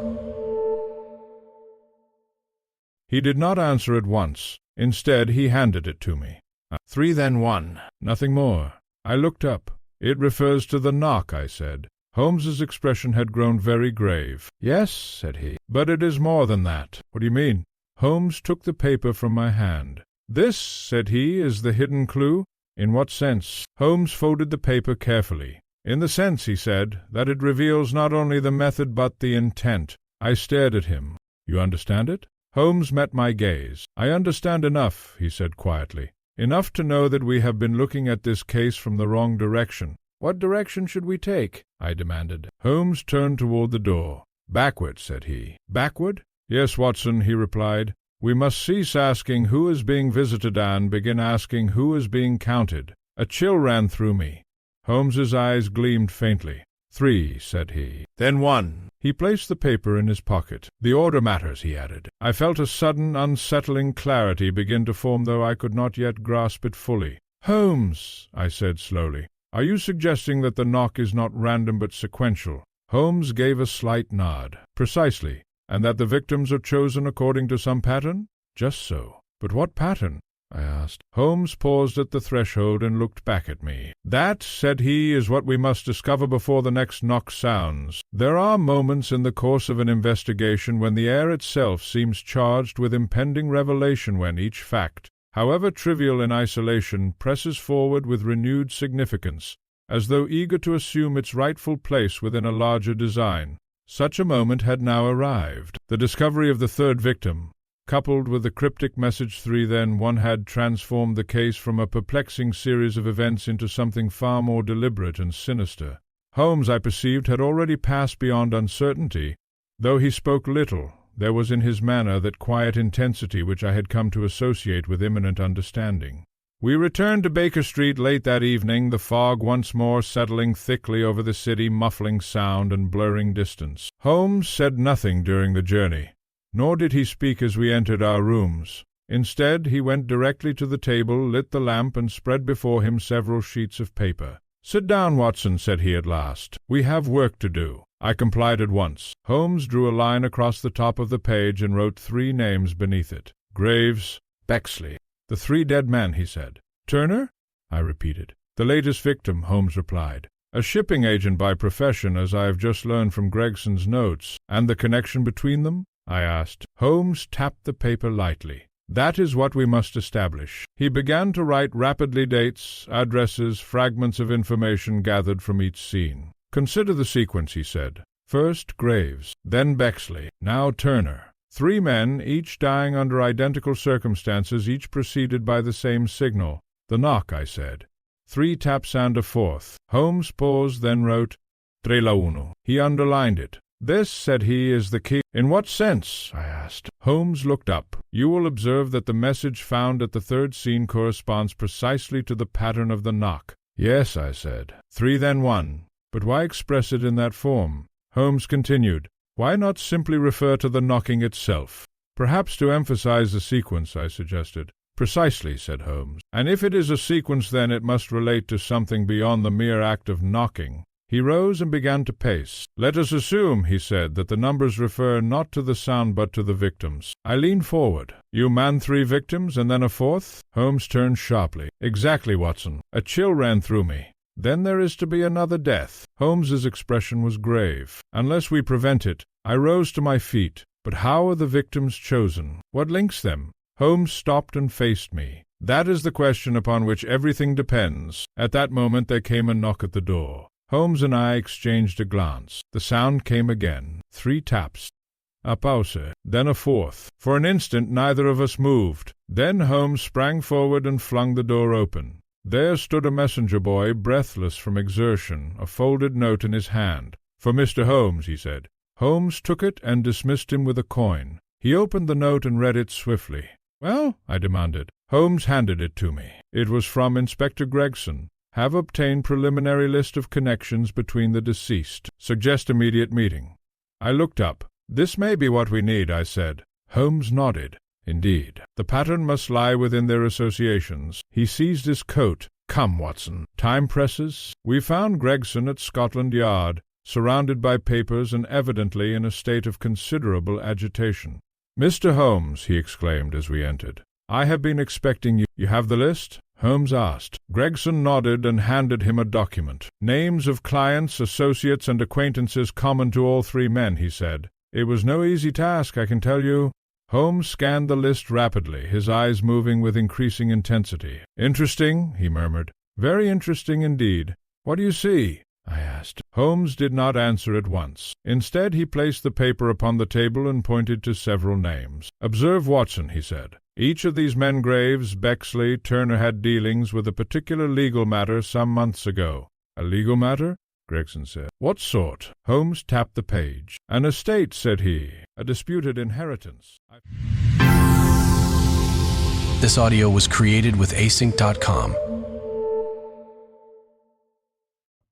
He did not answer at once. Instead, he handed it to me. 3 then 1. Nothing more. I looked up. It refers to the knock, I said. Holmes's expression had grown very grave. Yes, said he, but it is more than that. What do you mean? Holmes took the paper from my hand. This, said he, is the hidden clue? In what sense? Holmes folded the paper carefully. In the sense, he said, that it reveals not only the method but the intent. I stared at him. You understand it? Holmes met my gaze. I understand enough, he said quietly. Enough to know that we have been looking at this case from the wrong direction. What direction should we take? I demanded. Holmes turned toward the door. Backward, said he. Backward? Yes, Watson, he replied. We must cease asking who is being visited and begin asking who is being counted. A chill ran through me. Holmes's eyes gleamed faintly. 3, said he. Then 1. He placed the paper in his pocket. The order matters, he added. I felt a sudden, unsettling clarity begin to form, though I could not yet grasp it fully. Holmes, I said slowly, are you suggesting that the knock is not random but sequential? Holmes gave a slight nod. Precisely. And that the victims are chosen according to some pattern? Just so. But what pattern? I asked. Holmes paused at the threshold and looked back at me. That, said he, is what we must discover before the next knock sounds. There are moments in the course of an investigation when the air itself seems charged with impending revelation, when each fact, however trivial in isolation, presses forward with renewed significance, as though eager to assume its rightful place within a larger design. Such a moment had now arrived. The discovery of the third victim, coupled with the cryptic message 3 then 1, had transformed the case from a perplexing series of events into something far more deliberate and sinister. Holmes, I perceived, had already passed beyond uncertainty. Though he spoke little, there was in his manner that quiet intensity which I had come to associate with imminent understanding. We returned to Baker Street late that evening, the fog once more settling thickly over the city, muffling sound and blurring distance. Holmes said nothing during the journey, nor did he speak as we entered our rooms. Instead, he went directly to the table, lit the lamp, and spread before him several sheets of paper. "Sit down, Watson," said he at last. "We have work to do." I complied at once. Holmes drew a line across the top of the page and wrote 3 names beneath it. Graves, Bexley. "The 3 dead men," he said. "Turner?" I repeated. "The latest victim," Holmes replied. "A shipping agent by profession, as I have just learned from Gregson's notes." "And the connection between them?" I asked. Holmes tapped the paper lightly. "That is what we must establish." He began to write rapidly dates, addresses, fragments of information gathered from each scene. "Consider the sequence," he said. "First Graves, then Bexley, now Turner. 3 men, each dying under identical circumstances, each preceded by the same signal. The knock," I said. 3 taps and a 4th. Holmes paused, then wrote, "3 la 1. He underlined it. "This," said he, "is the key." "In what sense?" I asked. Holmes looked up. "You will observe that the message found at the 3rd scene corresponds precisely to the pattern of the knock." "Yes," I said. 3 then 1. "But why express it in that form?" Holmes continued. "Why not simply refer to the knocking itself?" "Perhaps to emphasize the sequence," I suggested. "Precisely," said Holmes. "And if it is a sequence, then it must relate to something beyond the mere act of knocking." He rose and began to pace. "Let us assume," he said, "that the numbers refer not to the sound but to the victims." I leaned forward. "You man 3 victims, and then a 4th? Holmes turned sharply. "Exactly, Watson." A chill ran through me. "Then there is to be another death." Holmes's expression was grave. "Unless we prevent it." I rose to my feet. "But how are the victims chosen? What links them?" Holmes stopped and faced me. "That is the question upon which everything depends." At that moment there came a knock at the door. Holmes and I exchanged a glance. The sound came again. 3 taps. A pause, then a 4th. For an instant neither of us moved. Then Holmes sprang forward and flung the door open. There stood a messenger boy, breathless from exertion, a folded note in his hand. "For Mr. Holmes," he said. Holmes took it and dismissed him with a coin. He opened the note and read it swiftly. "Well?" I demanded. Holmes handed it to me. It was from Inspector Gregson. "Have obtained preliminary list of connections between the deceased. Suggest immediate meeting." I looked up. "This may be what we need," I said. Holmes nodded. "Indeed. The pattern must lie within their associations." He seized his coat. "Come, Watson. Time presses. We found Gregson at Scotland Yard. surrounded by papers and evidently in a state of considerable agitation. "Mr. Holmes," he exclaimed as we entered, "I have been expecting you. You have the list?" Holmes asked. Gregson nodded and handed him a document. "Names of clients, associates, and acquaintances common to all three men," he said. "It was no easy task, I can tell you." Holmes scanned the list rapidly, his eyes moving with increasing intensity. "Interesting," he murmured. "Very interesting indeed. What do you see?" I asked. Holmes did not answer at once. Instead, he placed the paper upon the table and pointed to several names. "Observe Watson," he said. "Each of these men, Graves, Bexley, Turner, had dealings with a particular legal matter some months ago." "A legal matter?" Gregson said. "What sort?" Holmes tapped the page. "An estate," said he. "A disputed inheritance." This audio was created with async.com.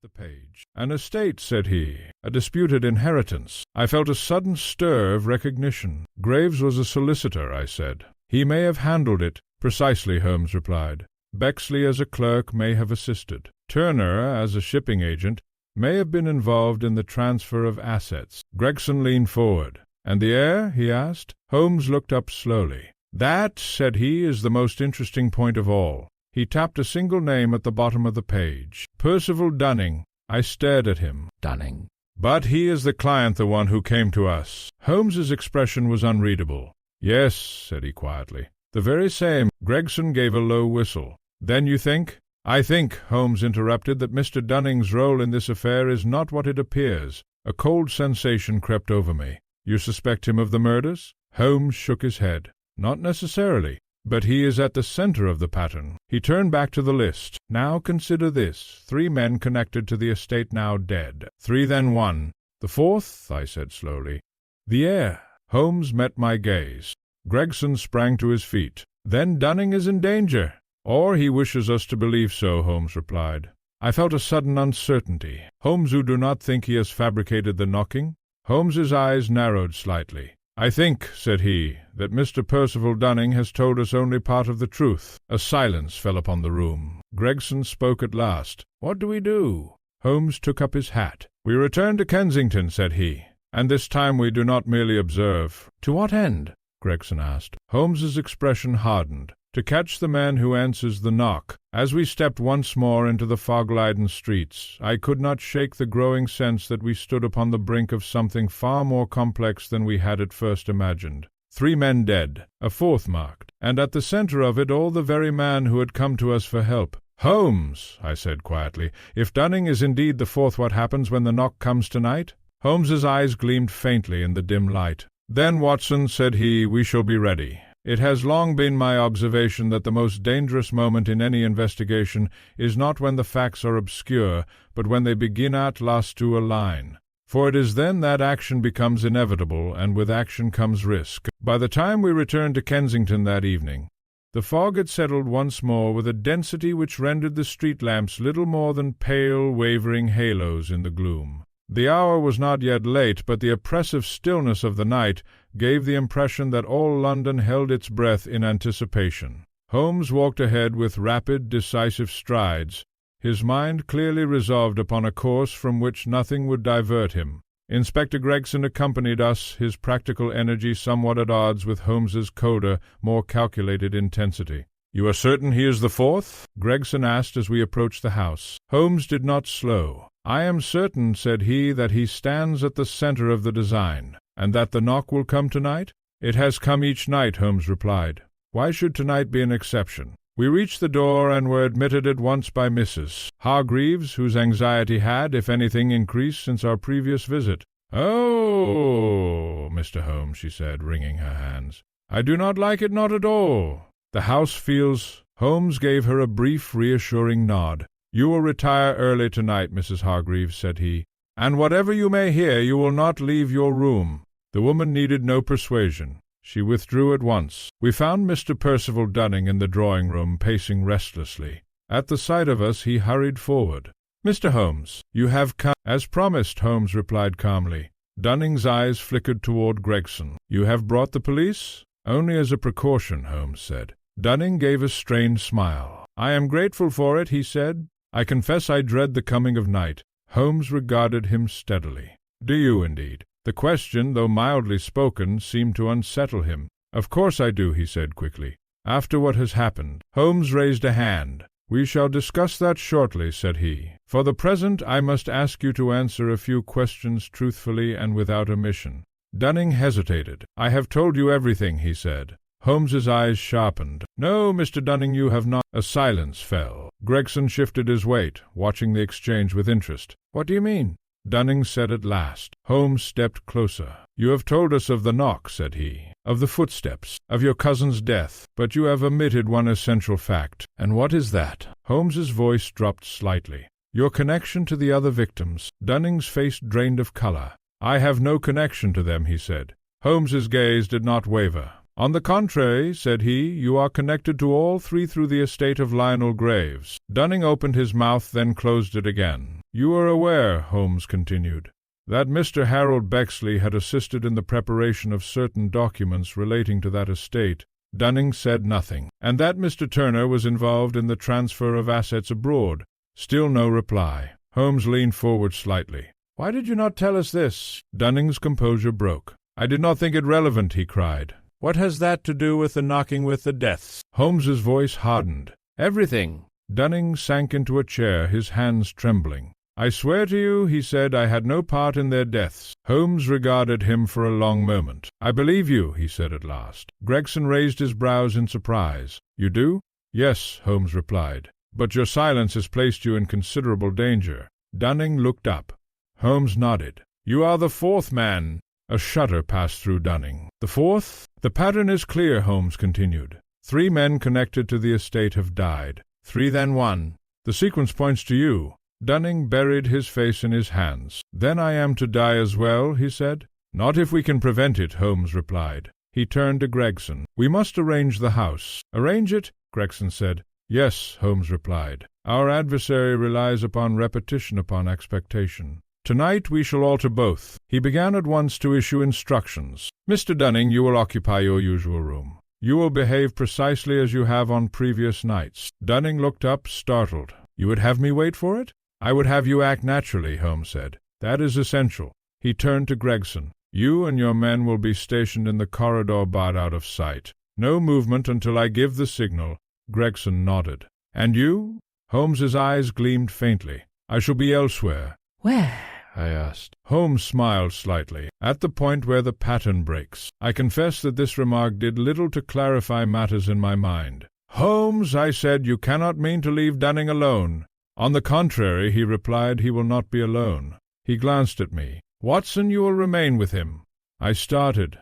The page. "An estate," said he. "A disputed inheritance." I felt a sudden stir of recognition. "Graves was a solicitor," I said. "He may have handled it." "Precisely," Holmes replied. "Bexley as a clerk may have assisted. Turner, as a shipping agent, may have been involved in the transfer of assets." Gregson leaned forward. "And the heir?" he asked. Holmes looked up slowly. "That," said he, "is the most interesting point of all." He tapped a single name at the bottom of the page. "Percival Dunning." I stared at him. "Dunning? But he is the client, the one who came to us." Holmes's expression was unreadable. "Yes," said he quietly. "The very same." Gregson gave a low whistle. "Then you think—" "I think," Holmes interrupted, "that Mr. Dunning's role in this affair is not what it appears." A cold sensation crept over me. "You suspect him of the murders?" Holmes shook his head. "Not necessarily. But he is at the center of the pattern." He turned back to the list. "Now consider this. 3 men connected to the estate now dead. 3, then 1. The 4th, I said slowly. "The heir." Holmes met my gaze. Gregson sprang to his feet. "Then Dunning is in danger." "Or he wishes us to believe so," Holmes replied. I felt a sudden uncertainty. "Holmes, you do not think he has fabricated the knocking?" Holmes's eyes narrowed slightly. "I think," said he, "that Mr. Percival Dunning has told us only part of the truth." A silence fell upon the room. Gregson spoke at last. "What do we do?" Holmes took up his hat. "We return to Kensington," said he. "And this time we do not merely observe." "To what end?" Gregson asked. Holmes's expression hardened. "To catch the man who answers the knock." As we stepped once more into the fog-laden streets, I could not shake the growing sense that we stood upon the brink of something far more complex than we had at first imagined. 3 men dead, a 4th marked, and at the center of it all the very man who had come to us for help. "Holmes," I said quietly, "if Dunning is indeed the 4th, what happens when the knock comes tonight?" Holmes's eyes gleamed faintly in the dim light. "Then, Watson," said he, "we shall be ready. It has long been my observation that the most dangerous moment in any investigation is not when the facts are obscure, but when they begin at last to align. For it is then that action becomes inevitable, and with action comes risk." By the time we returned to Kensington that evening, the fog had settled once more with a density which rendered the street lamps little more than pale, wavering halos in the gloom. The hour was not yet late, but the oppressive stillness of the night gave the impression that all London held its breath in anticipation. Holmes walked ahead with rapid, decisive strides, his mind clearly resolved upon a course from which nothing would divert him. Inspector Gregson accompanied us, his practical energy somewhat at odds with Holmes's colder, more calculated intensity. "You are certain he is the 4th?" Gregson asked as we approached the house. Holmes did not slow. "I am certain," said he, "that he stands at the center of the design." "And that the knock will come tonight?" "It has come each night," Holmes replied. "Why should tonight be an exception?" We reached the door and were admitted at once by Mrs. Hargreaves, whose anxiety had, if anything, increased since our previous visit. "Oh, Mr. Holmes," she said, wringing her hands. "I do not like it, not at all. The house feels—" Holmes gave her a brief, reassuring nod. "You will retire early tonight, Mrs. Hargreaves," said he, "and whatever you may hear, you will not leave your room." The woman needed no persuasion. She withdrew at once. We found Mr. Percival Dunning in the drawing-room, pacing restlessly. At the sight of us he hurried forward. "Mr. Holmes, you have come—" "As promised," Holmes replied calmly. Dunning's eyes flickered toward Gregson. "You have brought the police?" "Only as a precaution," Holmes said. Dunning gave a strained smile. "I am grateful for it," he said. "I confess I dread the coming of night." Holmes regarded him steadily. "Do you, indeed?" The question, though mildly spoken, seemed to unsettle him. "Of course I do," he said quickly. "After what has happened." Holmes raised a hand. "We shall discuss that shortly," said he. "For the present I must ask you to answer a few questions truthfully and without omission." Dunning hesitated. "I have told you everything," he said. Holmes's eyes sharpened. "No, Mr. Dunning, you have not." A silence fell. Gregson shifted his weight, watching the exchange with interest. "What do you mean?" Dunning said at last. Holmes stepped closer. "You have told us of the knock," said he, "of the footsteps, of your cousin's death, but you have omitted one essential fact." "And what is that?" Holmes's voice dropped slightly. "Your connection to the other victims." Dunning's face drained of color. "I have no connection to them," he said. Holmes's gaze did not waver. "On the contrary," said he, "you are connected to all three through the estate of Lionel Graves." Dunning opened his mouth, then closed it again. "You are aware," Holmes continued, "that Mr. Harold Bexley had assisted in the preparation of certain documents relating to that estate." Dunning said nothing. "And that Mr. Turner was involved in the transfer of assets abroad." Still no reply. Holmes leaned forward slightly. "Why did you not tell us this?" Dunning's composure broke. "I did not think it relevant," he cried. "What has that to do with the knocking with the deaths?" Holmes's voice hardened. "Everything." Dunning sank into a chair, his hands trembling. "I swear to you," he said, "I had no part in their deaths." Holmes regarded him for a long moment. "I believe you," he said at last. Gregson raised his brows in surprise. "You do?" "Yes," Holmes replied. "But your silence has placed you in considerable danger." Dunning looked up. Holmes nodded. "You are the fourth man." A shudder passed through Dunning. "The fourth?" "The pattern is clear," Holmes continued. 3 men connected to the estate have died. 3, then 1. The sequence points to you." Dunning buried his face in his hands. "Then I am to die as well," he said. "Not if we can prevent it," Holmes replied. He turned to Gregson. "We must arrange the house." "Arrange it?" Gregson said. "Yes," Holmes replied. "Our adversary relies upon repetition upon expectation. Tonight we shall alter both." He began at once to issue instructions. "Mr. Dunning, you will occupy your usual room. You will behave precisely as you have on previous nights." Dunning looked up, startled. "You would have me wait for it?" "I would have you act naturally," Holmes said. "That is essential." He turned to Gregson. "You and your men will be stationed in the corridor bar out of sight. No movement until I give the signal." Gregson nodded. "And you?" Holmes's eyes gleamed faintly. "I shall be elsewhere." "Where?" I asked. Holmes smiled slightly. "At the point where the pattern breaks." I confess that this remark did little to clarify matters in my mind. "Holmes," I said, "you cannot mean to leave Dunning alone." "On the contrary," he replied, "he will not be alone." He glanced at me. "Watson, you will remain with him." I started.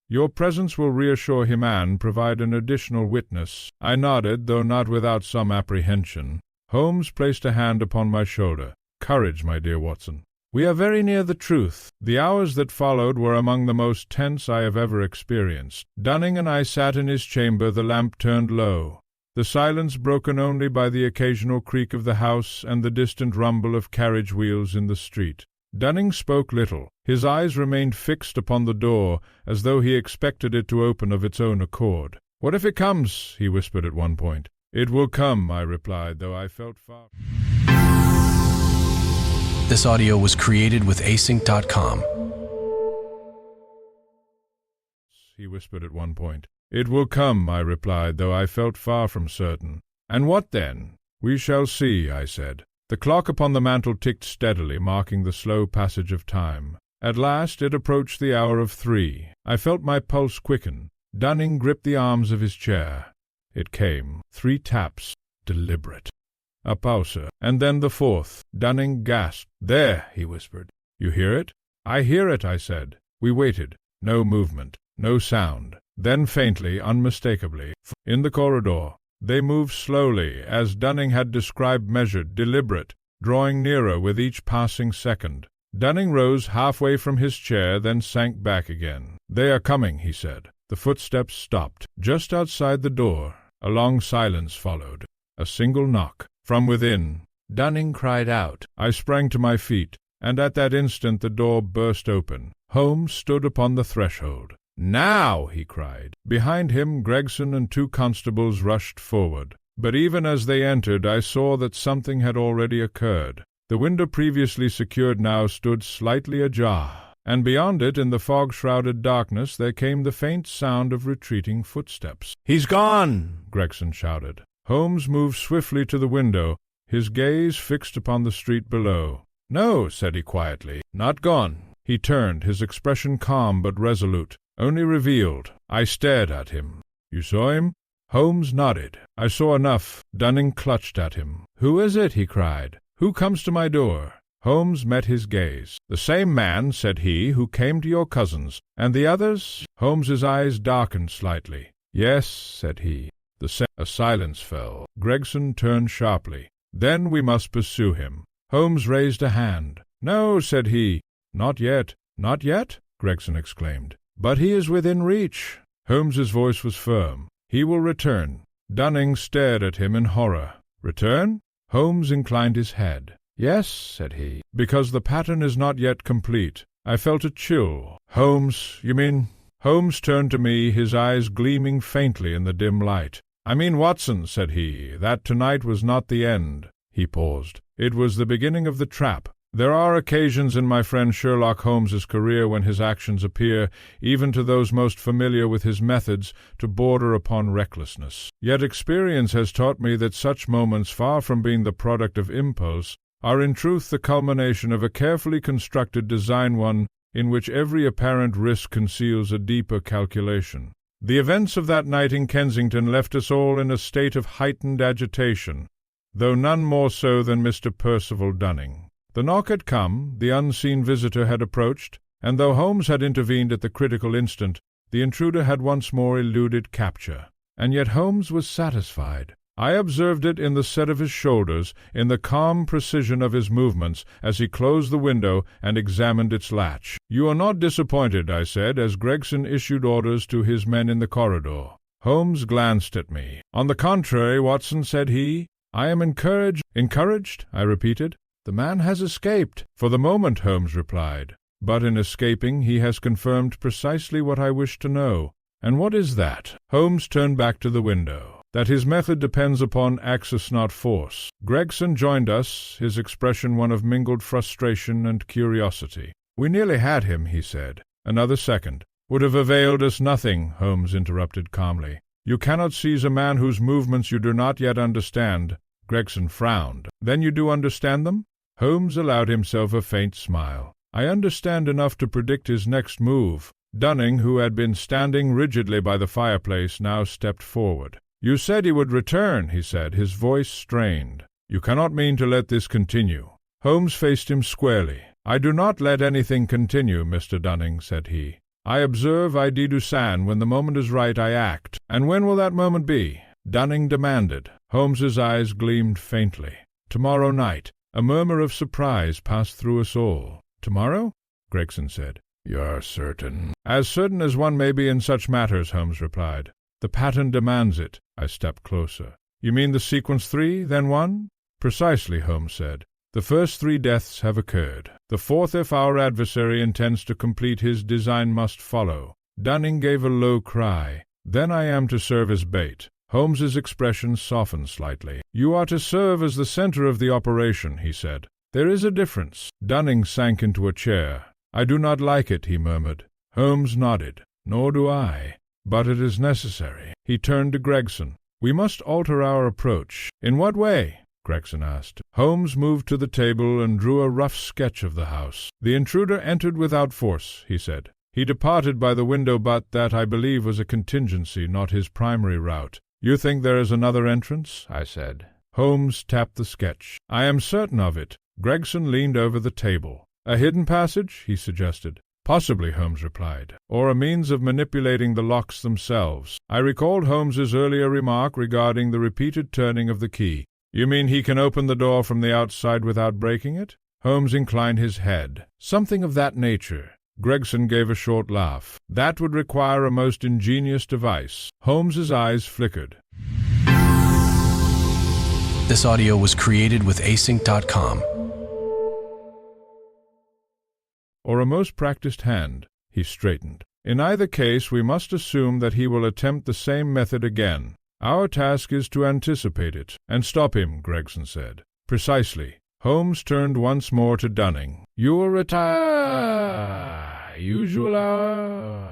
"Your presence will reassure him and provide an additional witness." I nodded, though not without some apprehension. Holmes placed a hand upon my shoulder. "Courage, my dear Watson. We are very near the truth." The hours that followed were among the most tense I have ever experienced. Dunning and I sat in his chamber, the lamp turned low, the silence broken only by the occasional creak of the house and the distant rumble of carriage wheels in the street. Dunning spoke little. His eyes remained fixed upon the door, as though he expected it to open of its own accord. "What if it comes?" he whispered at one point. "It will come," I replied, though I felt far. This audio was created with async.com. He whispered at one point. "It will come," I replied, though I felt far from certain. "And what then?" "We shall see," I said. The clock upon the mantel ticked steadily, marking the slow passage of time. At last it approached the hour of 3. I felt my pulse quicken. Dunning gripped the arms of his chair. It came. 3 taps. Deliberate. A pause, and then the 4th. Dunning gasped. "There," he whispered. "You hear it?" "I hear it," I said. We waited. No movement. No sound. Then faintly, unmistakably, in the corridor. They moved slowly, as Dunning had described, measured, deliberate, drawing nearer with each passing second. Dunning rose halfway from his chair, then sank back again. "They are coming," he said. The footsteps stopped. Just outside the door, a long silence followed. A single knock. From within, Dunning cried out. I sprang to my feet, and at that instant the door burst open. Holmes stood upon the threshold. "Now!" he cried. Behind him, Gregson and 2 constables rushed forward. But even as they entered, I saw that something had already occurred. The window previously secured now stood slightly ajar, and beyond it, in the fog-shrouded darkness, there came the faint sound of retreating footsteps. "He's gone!" Gregson shouted. Holmes moved swiftly to the window, his gaze fixed upon the street below. "No," said he quietly, "not gone." He turned, his expression calm but resolute, only revealed. I stared at him. "You saw him?" Holmes nodded. "I saw enough." Dunning clutched at him. "Who is it?" he cried. "Who comes to my door?" Holmes met his gaze. "The same man," said he, "who came to your cousin's. And the others?" Holmes's eyes darkened slightly. "Yes," said he. A silence fell. Gregson turned sharply. "Then we must pursue him." Holmes raised a hand. "No," said he. "Not yet." "Not yet?" Gregson exclaimed. "But he is within reach." Holmes's voice was firm. "He will return." Dunning stared at him in horror. "Return?" Holmes inclined his head. "Yes," said he, "because the pattern is not yet complete." I felt a chill. "Holmes, you mean—" Holmes turned to me, his eyes gleaming faintly in the dim light. "I mean, Watson," said he, "that tonight was not the end." He paused. "It was the beginning of the trap. There are occasions in my friend Sherlock Holmes's career when his actions appear, even to those most familiar with his methods, to border upon recklessness. Yet experience has taught me that such moments, far from being the product of impulse, are in truth the culmination of a carefully constructed design, one in which every apparent risk conceals a deeper calculation. The events of that night in Kensington left us all in a state of heightened agitation, though none more so than Mr. Percival Dunning. The knock had come, the unseen visitor had approached, and though Holmes had intervened at the critical instant, the intruder had once more eluded capture. And yet Holmes was satisfied. I observed it in the set of his shoulders, in the calm precision of his movements, as he closed the window and examined its latch. "You are not disappointed," I said, as Gregson issued orders to his men in the corridor. Holmes glanced at me. "On the contrary, Watson," said he, "I am encouraged." "Encouraged?" I repeated. "The man has escaped." "For the moment," Holmes replied. "But in escaping he has confirmed precisely what I wished to know." "And what is that?" Holmes turned back to the window. "That his method depends upon access, not force." Gregson joined us, his expression one of mingled frustration and curiosity. "We nearly had him," he said. "Another second." "Would have availed us nothing," Holmes interrupted calmly. "You cannot seize a man whose movements you do not yet understand." Gregson frowned. "Then you do understand them?" Holmes allowed himself a faint smile. "I understand enough to predict his next move." Dunning, who had been standing rigidly by the fireplace, now stepped forward. "You said he would return," he said, his voice strained. "You cannot mean to let this continue." Holmes faced him squarely. "I do not let anything continue, Mr. Dunning," said he. "I observe, I deduce, when the moment is right I act. And when will that moment be?" Dunning demanded. Holmes's eyes gleamed faintly. "Tomorrow night." A murmur of surprise passed through us all. "Tomorrow?" Gregson said. "You're certain?" "As certain as one may be in such matters," Holmes replied. "The pattern demands it." I stepped closer. "You mean the sequence 3, then 1? "Precisely," Holmes said. "The first 3 deaths have occurred. The fourth, if our adversary intends to complete his design, must follow." Dunning gave a low cry. "Then I am to serve as bait." Holmes's expression softened slightly. "You are to serve as the center of the operation," he said. "There is a difference." Dunning sank into a chair. "I do not like it," he murmured. Holmes nodded. "Nor do I. But it is necessary." He turned to Gregson. "We must alter our approach." "In what way?" Gregson asked. Holmes moved to the table and drew a rough sketch of the house. "The intruder entered without force," he said. "He departed by the window, but that, I believe, was a contingency, not his primary route." "You think there is another entrance?" I said. Holmes tapped the sketch. "I am certain of it." Gregson leaned over the table. "A hidden passage?" he suggested. "Possibly," Holmes replied, "or a means of manipulating the locks themselves." I recalled Holmes's earlier remark regarding the repeated turning of the key. "You mean he can open the door from the outside without breaking it?" Holmes inclined his head. "Something of that nature." Gregson gave a short laugh. "That would require a most ingenious device." Holmes's eyes flickered. This audio was created with async.com. "Or a most practiced hand." He straightened. "In either case, we must assume that he will attempt the same method again. Our task is to anticipate it." "And stop him," Gregson said. "Precisely." Holmes turned once more to Dunning. "You will retire usual hour.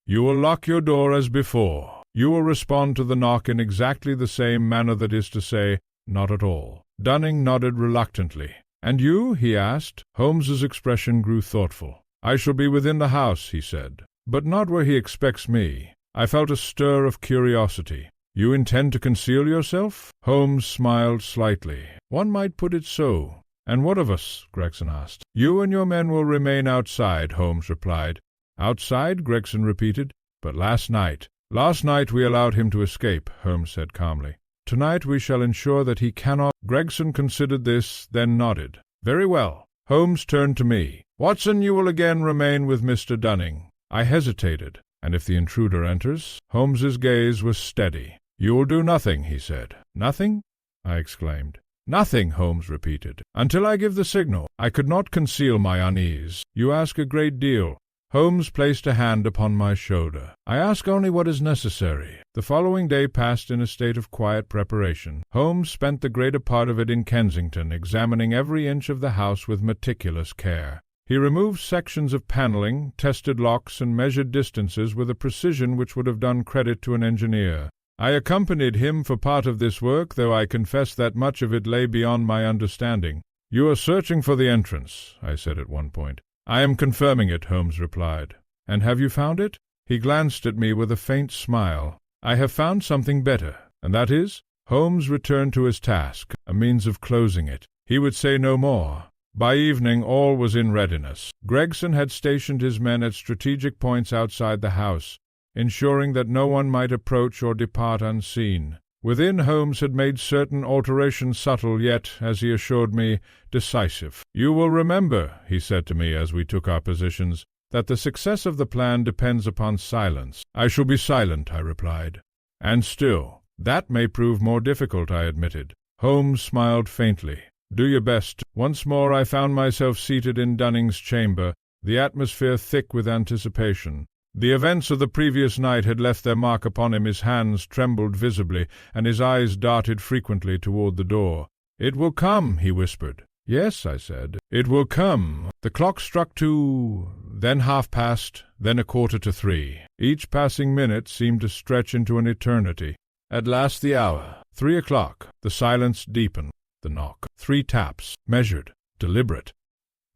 You will lock your door as before. You will respond to the knock in exactly the same manner, that is to say, not at all." Dunning nodded reluctantly. "And you?" he asked. Holmes's expression grew thoughtful. "I shall be within the house," he said, "but not where he expects me." I felt a stir of curiosity. "You intend to conceal yourself?" Holmes smiled slightly. "One might put it so." "And what of us?" Gregson asked. "You and your men will remain outside," Holmes replied. "Outside?" Gregson repeated. "But last night—" "Last night we allowed him to escape," Holmes said calmly. "Tonight we shall ensure that he cannot—" Gregson considered this, then nodded. "Very well." Holmes turned to me. "Watson, you will again remain with Mr. Dunning." I hesitated. "And if the intruder enters?" Holmes's gaze was steady. "You will do nothing," he said. "Nothing?" I exclaimed. "Nothing," Holmes repeated, "until I give the signal." I could not conceal my unease. "You ask a great deal." Holmes placed a hand upon my shoulder. "I ask only what is necessary." The following day passed in a state of quiet preparation. Holmes spent the greater part of it in Kensington, examining every inch of the house with meticulous care. He removed sections of paneling, tested locks, and measured distances with a precision which would have done credit to an engineer. I accompanied him for part of this work, though I confess that much of it lay beyond my understanding. "You are searching for the entrance," I said at one point. "I am confirming it," Holmes replied. "And have you found it?" He glanced at me with a faint smile. "I have found something better." "And that is?" Holmes returned to his task, a means of closing it. He would say no more. By evening all was in readiness. Gregson had stationed his men at strategic points outside the house, ensuring that no one might approach or depart unseen. Within, Holmes had made certain alterations subtle, yet, as he assured me, decisive. "You will remember," he said to me as we took our positions, "that the success of the plan depends upon silence." "I shall be silent," I replied. "And still—" "That may prove more difficult," I admitted. Holmes smiled faintly. "Do your best." Once more I found myself seated in Dunning's chamber, the atmosphere thick with anticipation. The events of the previous night had left their mark upon him. His hands trembled visibly, and his eyes darted frequently toward the door. "It will come," he whispered. "Yes," I said, "it will come." The clock struck 2, then 3:30, then 2:45. Each passing minute seemed to stretch into an eternity. At last the hour. 3 o'clock. The silence deepened. The knock. 3 taps, measured, deliberate.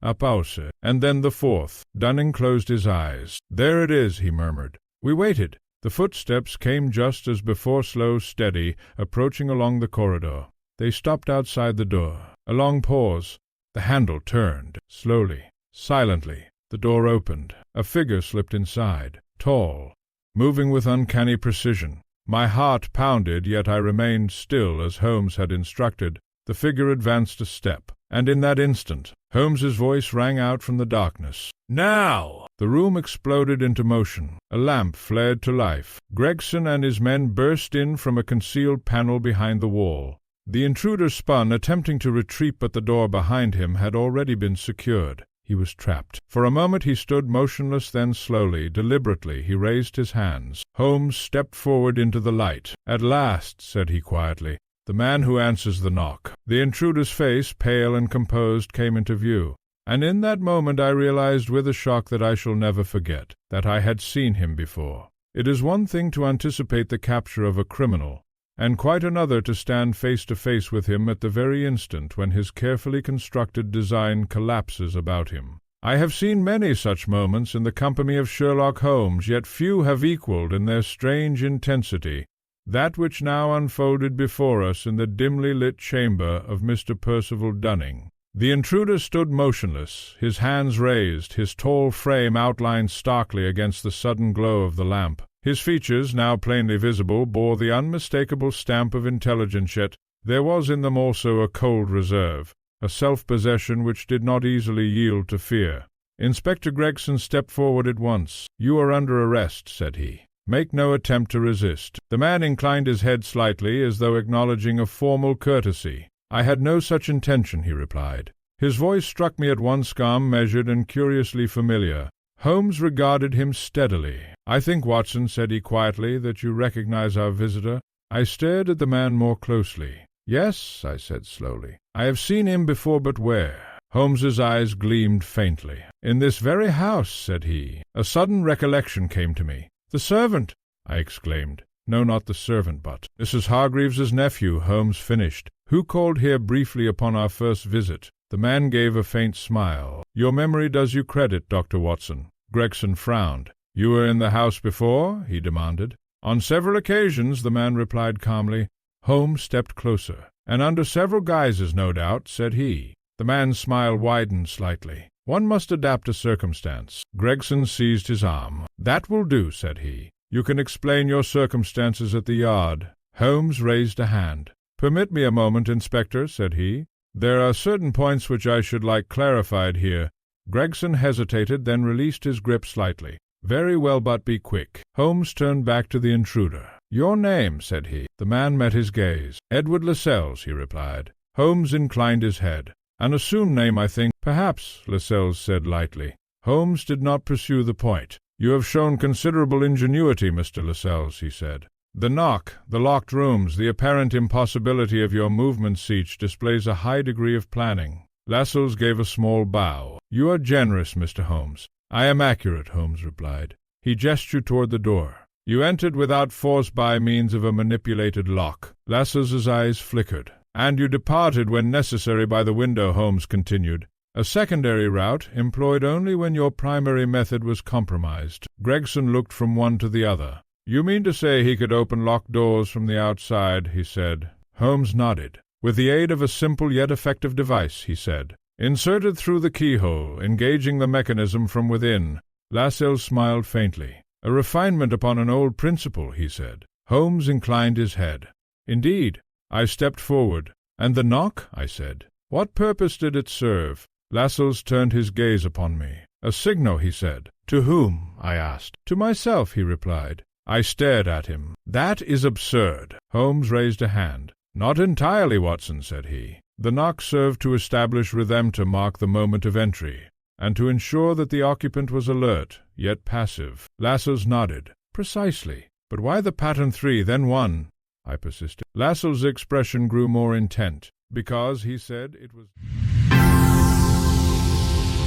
A pause, and then the 4th. Dunning closed his eyes. "There it is," he murmured. We waited. The footsteps came just as before, slow, steady, approaching along the corridor. They stopped outside the door. A long pause. The handle turned. Slowly, silently, the door opened. A figure slipped inside, tall, moving with uncanny precision. My heart pounded, yet I remained still as Holmes had instructed. The figure advanced a step, and in that instant Holmes's voice rang out from the darkness. "Now!" The room exploded into motion. A lamp flared to life. Gregson and his men burst in from a concealed panel behind the wall. The intruder spun, attempting to retreat, but the door behind him had already been secured. He was trapped. For a moment he stood motionless, then slowly, deliberately, he raised his hands. Holmes stepped forward into the light. "At last," said he quietly, "the man who answers the knock." The intruder's face, pale and composed, came into view, and in that moment I realized with a shock that I shall never forget, that I had seen him before. It is one thing to anticipate the capture of a criminal, and quite another to stand face to face with him at the very instant when his carefully constructed design collapses about him. I have seen many such moments in the company of Sherlock Holmes, yet few have equaled in their strange intensity that which now unfolded before us in the dimly lit chamber of Mr. Percival Dunning. The intruder stood motionless, his hands raised, his tall frame outlined starkly against the sudden glow of the lamp. His features, now plainly visible, bore the unmistakable stamp of intelligence, yet there was in them also a cold reserve, a self-possession which did not easily yield to fear. Inspector Gregson stepped forward at once. "You are under arrest," said he. "Make no attempt to resist." The man inclined his head slightly, as though acknowledging a formal courtesy. "I had no such intention," he replied. His voice struck me at once calm, measured, and curiously familiar. Holmes regarded him steadily. "I think, Watson," said he quietly, "that you recognize our visitor." I stared at the man more closely. Yes, I said slowly. I have seen him before, but where? Holmes's eyes gleamed faintly. In this very house, said he. A sudden recollection came to me. The servant! I exclaimed. No, not the servant, but Mrs. Hargreaves's nephew, Holmes finished, who called here briefly upon our first visit. The man gave a faint smile. Your memory does you credit, Dr. Watson. Gregson frowned. You were in the house before? He demanded. On several occasions, the man replied calmly. Holmes stepped closer. And under several guises, no doubt, said he. The man's smile widened slightly. One must adapt to circumstance. Gregson seized his arm. That will do, said he. You can explain your circumstances at the yard. Holmes raised a hand. Permit me a moment, Inspector, said he. There are certain points which I should like clarified here. Gregson hesitated, then released his grip slightly. Very well, but be quick. Holmes turned back to the intruder. Your name, said he. The man met his gaze. Edward Lascelles, he replied. Holmes inclined his head. An assumed name, I think. Perhaps, Lascelles said lightly. Holmes did not pursue the point. You have shown considerable ingenuity, Mr. Lascelles, he said. The knock, the locked rooms, the apparent impossibility of your movements each displays a high degree of planning. Lascelles gave a small bow. You are generous, Mr. Holmes. I am accurate, Holmes replied. He gestured toward the door. You entered without force by means of a manipulated lock. Lascelles's eyes flickered. And you departed when necessary by the window, Holmes continued. A secondary route, employed only when your primary method was compromised. Gregson looked from one to the other. You mean to say he could open locked doors from the outside, he said. Holmes nodded. With the aid of a simple yet effective device, he said. Inserted through the keyhole, engaging the mechanism from within. Lascelles smiled faintly. A refinement upon an old principle, he said. Holmes inclined his head. Indeed. I stepped forward. And the knock? I said. What purpose did it serve? Lascelles turned his gaze upon me. A signal, he said. To whom? I asked. To myself, he replied. I stared at him. That is absurd. Holmes raised a hand. Not entirely, Watson, said he. The knock served to establish rhythm, to mark the moment of entry, and to ensure that the occupant was alert, yet passive. Lascelles nodded. Precisely. But why the pattern 3, then 1? I persisted. Lascelles' expression grew more intent. Because, he said, it was...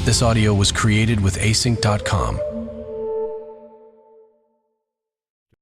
This audio was created with async.com.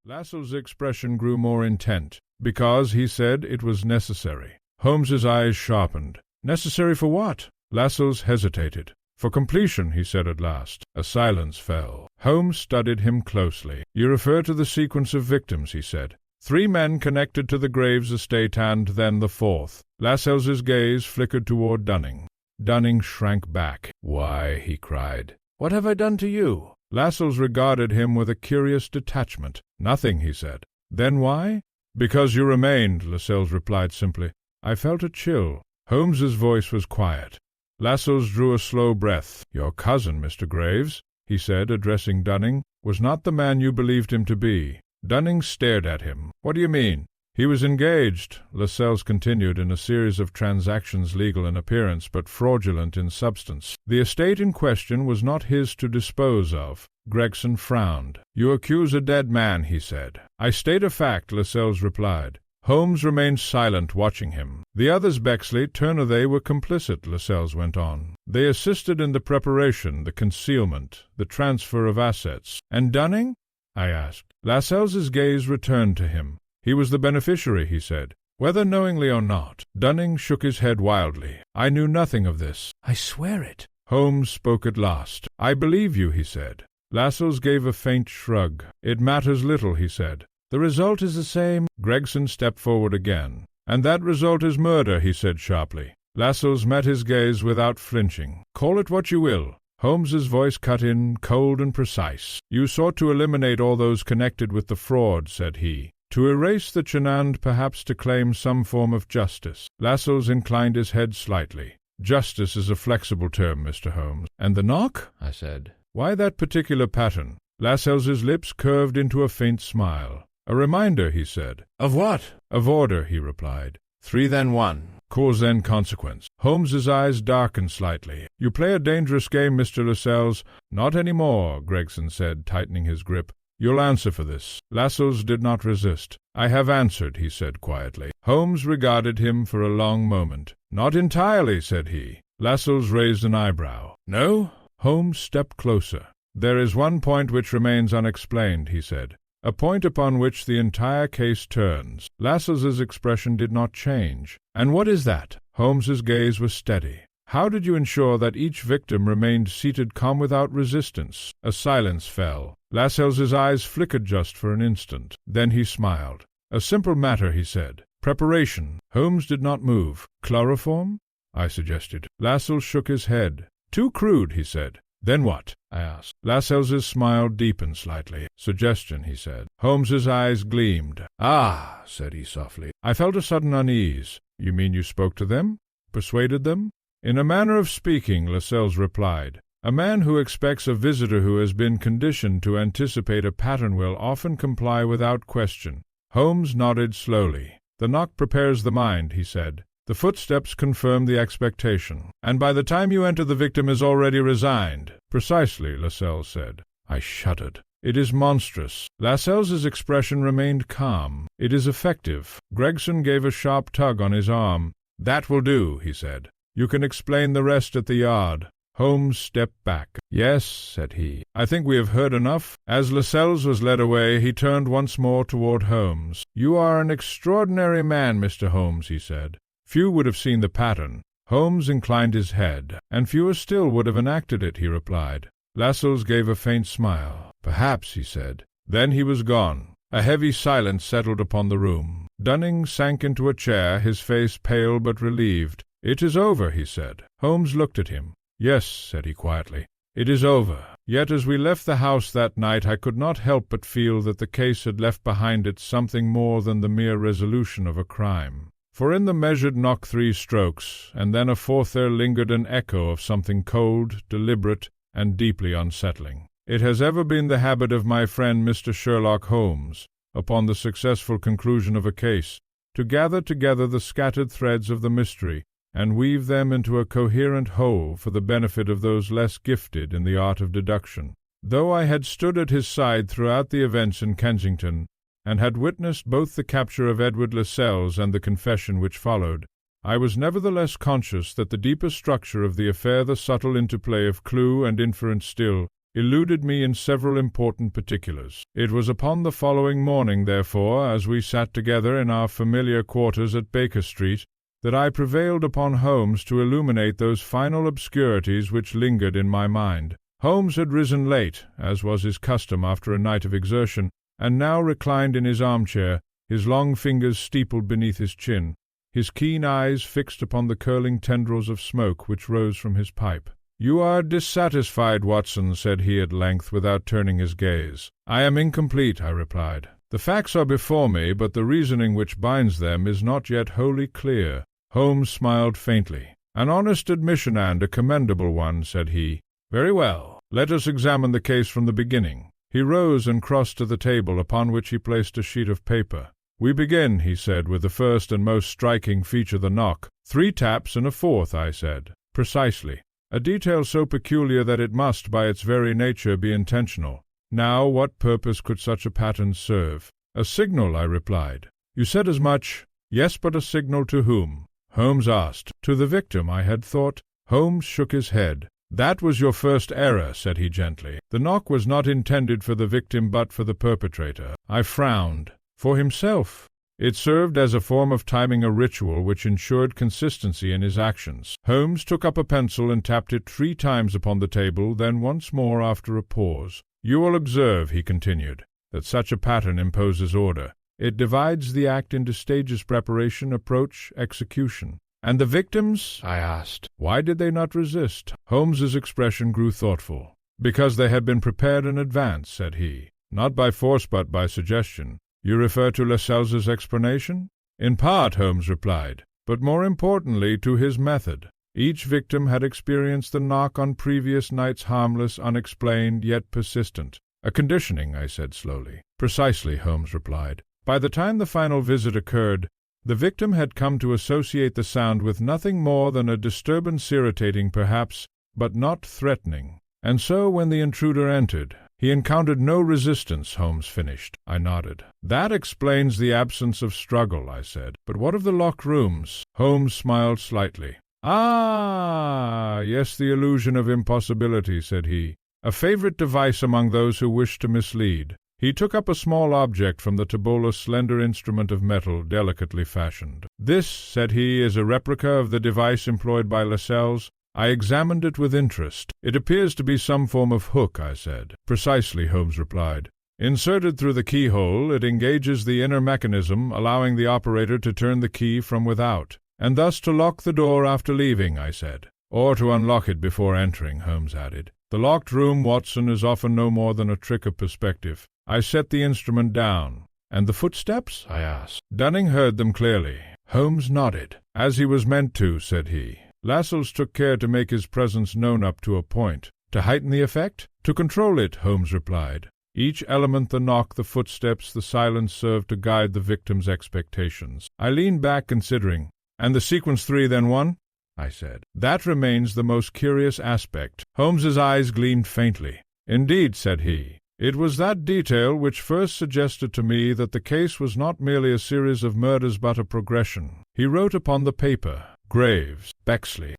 Lascelles' expression grew more intent. Because, he said, it was necessary. Holmes's eyes sharpened. Necessary for what? Lascelles hesitated. For completion, he said at last. A silence fell. Holmes studied him closely. You refer to the sequence of victims, he said. 3 men connected to the Graves estate and then the 4th. Lascelles's gaze flickered toward Dunning. Dunning shrank back. Why, he cried. What have I done to you? Lascelles regarded him with a curious detachment. Nothing, he said. Then why? Because you remained, Lascelles replied simply. I felt a chill. Holmes's voice was quiet. Lascelles drew a slow breath. Your cousin, Mr. Graves, he said, addressing Dunning, was not the man you believed him to be. Dunning stared at him. What do you mean? He was engaged, Lascelles continued, in a series of transactions legal in appearance but fraudulent in substance. The estate in question was not his to dispose of. Gregson frowned. You accuse a dead man, he said. I state a fact, Lascelles replied. Holmes remained silent, watching him. The others, Bexley, Turner, they were complicit, Lascelles went on. They assisted in the preparation, the concealment, the transfer of assets. And Dunning? I asked. Lascelles's gaze returned to him. He was the beneficiary, he said, whether knowingly or not. Dunning shook his head wildly. I knew nothing of this. I swear it. Holmes spoke at last. I believe you, he said. Lascelles gave a faint shrug. It matters little, he said. The result is the same. Gregson stepped forward again. And that result is murder, he said sharply. Lascelles met his gaze without flinching. Call it what you will. Holmes's voice cut in, cold and precise. You sought to eliminate all those connected with the fraud, said he. To erase the Chenand, perhaps to claim some form of justice. Lascelles inclined his head slightly. Justice is a flexible term, Mr. Holmes. And the knock? I said. Why that particular pattern? Lascelles's lips curved into a faint smile. A reminder, he said. Of what? Of order, he replied. 3 then 1. Cause then consequence. Holmes's eyes darkened slightly. You play a dangerous game, Mr. Lascelles. Not any more, Gregson said, tightening his grip. You'll answer for this." Lascelles did not resist. "I have answered," he said quietly. Holmes regarded him for a long moment. "Not entirely," said he. Lascelles raised an eyebrow. "No?" Holmes stepped closer. "There is one point which remains unexplained," he said. "A point upon which the entire case turns." Lascelles's expression did not change. "And what is that?" Holmes's gaze was steady. "How did you ensure that each victim remained seated calm without resistance?" A silence fell. Lascelles's eyes flickered just for an instant. Then he smiled. "A simple matter," he said. "Preparation." Holmes did not move. "Chloroform?" I suggested. Lascelles shook his head. "Too crude," he said. "Then what?" I asked. Lascelles's smile deepened slightly. "Suggestion," he said. Holmes's eyes gleamed. "Ah," said he softly. I felt a sudden unease. "You mean you spoke to them? Persuaded them?" "In a manner of speaking," Lascelles replied. "A man who expects a visitor who has been conditioned to anticipate a pattern will often comply without question." Holmes nodded slowly. "The knock prepares the mind," he said. "The footsteps confirm the expectation. And by the time you enter the victim is already resigned." "Precisely," Lascelles said. I shuddered. "It is monstrous." Lascelles's expression remained calm. "It is effective." Gregson gave a sharp tug on his arm. "That will do," he said. "You can explain the rest at the yard." Holmes stepped back. "Yes," said he, "I think we have heard enough." As Lascelles was led away, he turned once more toward Holmes. "You are an extraordinary man, Mr. Holmes," he said. "Few would have seen the pattern." Holmes inclined his head. "And fewer still would have enacted it," he replied. Lascelles gave a faint smile. "Perhaps," he said. Then he was gone. A heavy silence settled upon the room. Dunning sank into a chair, his face pale but relieved. "It is over," he said. Holmes looked at him. "Yes," said he quietly, "it is over. Yet as we left the house that night I could not help but feel that the case had left behind it something more than the mere resolution of a crime. For in the measured knock 3 strokes, and then a fourth, there lingered an echo of something cold, deliberate, and deeply unsettling. It has ever been the habit of my friend Mr. Sherlock Holmes, upon the successful conclusion of a case, to gather together the scattered threads of the mystery, and weave them into a coherent whole for the benefit of those less gifted in the art of deduction. Though I had stood at his side throughout the events in Kensington, and had witnessed both the capture of Edward Lascelles and the confession which followed, I was nevertheless conscious that the deeper structure of the affair, the subtle interplay of clue and inference still, eluded me in several important particulars. It was upon the following morning, therefore, as we sat together in our familiar quarters at Baker Street, that I prevailed upon Holmes to illuminate those final obscurities which lingered in my mind. Holmes had risen late, as was his custom after a night of exertion, and now reclined in his armchair, his long fingers steepled beneath his chin, his keen eyes fixed upon the curling tendrils of smoke which rose from his pipe. "You are dissatisfied, Watson," said he at length, without turning his gaze. "I am incomplete," I replied. "The facts are before me, but the reasoning which binds them is not yet wholly clear." Holmes smiled faintly. "An honest admission and a commendable one," said he. "Very well. Let us examine the case from the beginning." He rose and crossed to the table, upon which he placed a sheet of paper. "We begin," he said, "with the first and most striking feature, the knock. 3 taps and a fourth," I said. "Precisely. A detail so peculiar that it must, by its very nature, be intentional. Now, what purpose could such a pattern serve?" "A signal," I replied. "You said as much." "Yes, but a signal to whom?" Holmes asked. "To the victim, I had thought." Holmes shook his head. "That was your first error," said he gently. "The knock was not intended for the victim but for the perpetrator." I frowned. "For himself?" It served as a form of timing a ritual which ensured consistency in his actions. Holmes took up a pencil and tapped it 3 times upon the table, then once more after a pause. "You will observe," he continued, "that such a pattern imposes order. It divides the act into stages: preparation, approach, execution." "And the victims?" I asked. "Why did they not resist?" Holmes's expression grew thoughtful. "Because they had been prepared in advance," said he. "Not by force but by suggestion." "You refer to Lascelles's explanation?" "In part," Holmes replied, "but more importantly to his method. Each victim had experienced the knock on previous nights, harmless, unexplained, yet persistent." "A conditioning," I said slowly. "Precisely," Holmes replied. "By the time the final visit occurred, the victim had come to associate the sound with nothing more than a disturbance, irritating perhaps, but not threatening. And so when the intruder entered, He encountered no resistance, Holmes finished. I nodded. That explains the absence of struggle, I said. But what of the locked rooms? Holmes smiled slightly. Ah, yes, the illusion of impossibility, said he. A favorite device among those who wish to mislead. He took up a small object from the table, a slender instrument of metal, delicately fashioned. This, said he, is a replica of the device employed by Lascelles. I examined it with interest. It appears to be some form of hook, I said. Precisely, Holmes replied. Inserted through the keyhole, it engages the inner mechanism, allowing the operator to turn the key from without, and thus to lock the door after leaving, I said. Or to unlock it before entering, Holmes added. The locked room, Watson, is often no more than a trick of perspective. I set the instrument down. And the footsteps? I asked. Dunning heard them clearly. Holmes nodded. As he was meant to, said he. Lascelles took care to make his presence known up to a point. To heighten the effect? To control it, Holmes replied. Each element, the knock, the footsteps, the silence, served to guide the victim's expectations. I leaned back, considering. And the sequence 3, then 1? I said. That remains the most curious aspect. Holmes's eyes gleamed faintly. Indeed, said he. It was that detail which first suggested to me that the case was not merely a series of murders but a progression. He wrote upon the paper, Graves, Bexley.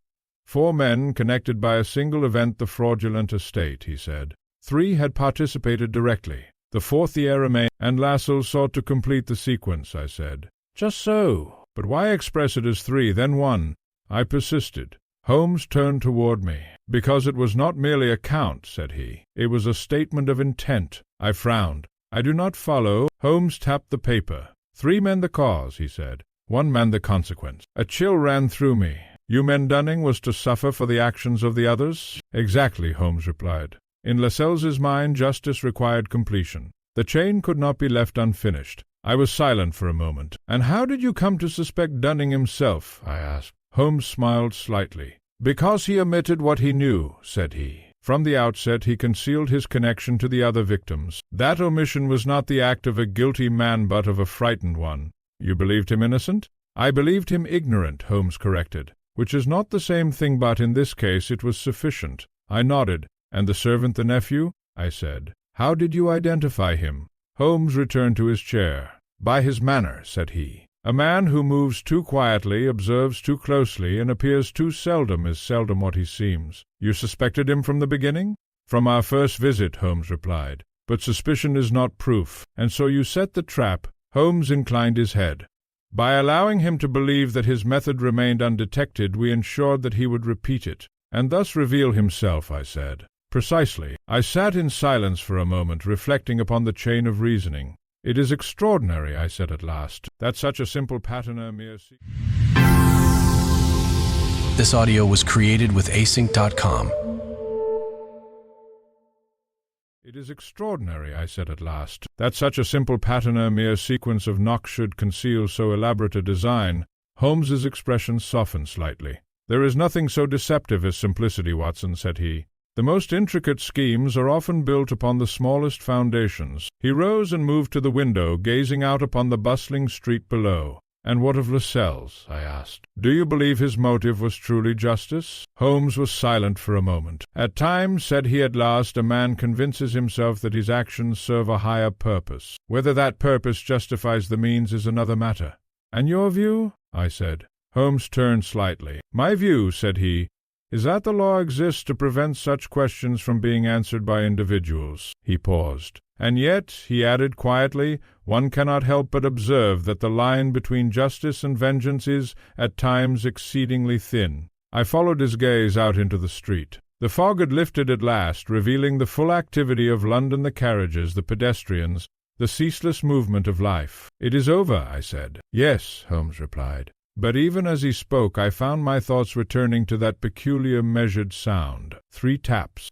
4 men connected by a single event, the fraudulent estate, he said. 3 had participated directly. The 4th, the heir remained, and Lascelles sought to complete the sequence, I said. Just so. But why express it as 3, then 1? I persisted. Holmes turned toward me. Because it was not merely a count, said he. It was a statement of intent. I frowned. I do not follow. Holmes tapped the paper. 3 men the cause, he said. 1 man the consequence. A chill ran through me. You meant Dunning was to suffer for the actions of the others? Exactly, Holmes replied. In Lascelles's mind, justice required completion. The chain could not be left unfinished. I was silent for a moment. And how did you come to suspect Dunning himself? I asked. Holmes smiled slightly. Because he omitted what he knew, said he. From the outset he concealed his connection to the other victims. That omission was not the act of a guilty man but of a frightened one. You believed him innocent? I believed him ignorant, Holmes corrected. Which is not the same thing, but in this case it was sufficient. I nodded. And the servant, the nephew? I said. How did you identify him? Holmes returned to his chair. By his manner, said he. A man who moves too quietly, observes too closely, and appears too seldom is seldom what he seems. You suspected him from the beginning? From our first visit, Holmes replied. But suspicion is not proof, and so you set the trap. Holmes inclined his head. By allowing him to believe that his method remained undetected, we ensured that he would repeat it, and thus reveal himself, I said. Precisely. I sat in silence for a moment, reflecting upon the chain of reasoning. It is extraordinary, I said at last, that such a simple pattern a mere... This audio was created with async.com. It is extraordinary, I said at last, that such a simple pattern, a mere sequence of knocks, should conceal so elaborate a design. Holmes's expression softened slightly. There is nothing so deceptive as simplicity, Watson, said he. The most intricate schemes are often built upon the smallest foundations. He rose and moved to the window, gazing out upon the bustling street below. And what of Lascelles? I asked. Do you believe his motive was truly justice? Holmes was silent for a moment. At times, said he at last, a man convinces himself that his actions serve a higher purpose. Whether that purpose justifies the means is another matter. And your view? I said. Holmes turned slightly. My view, said he, is that the law exists to prevent such questions from being answered by individuals. He paused. And yet, he added quietly, one cannot help but observe that the line between justice and vengeance is, at times, exceedingly thin. I followed his gaze out into the street. The fog had lifted at last, revealing the full activity of London, the carriages, the pedestrians, the ceaseless movement of life. It is over, I said. Yes, Holmes replied. But even as he spoke, I found my thoughts returning to that peculiar measured sound. 3 taps.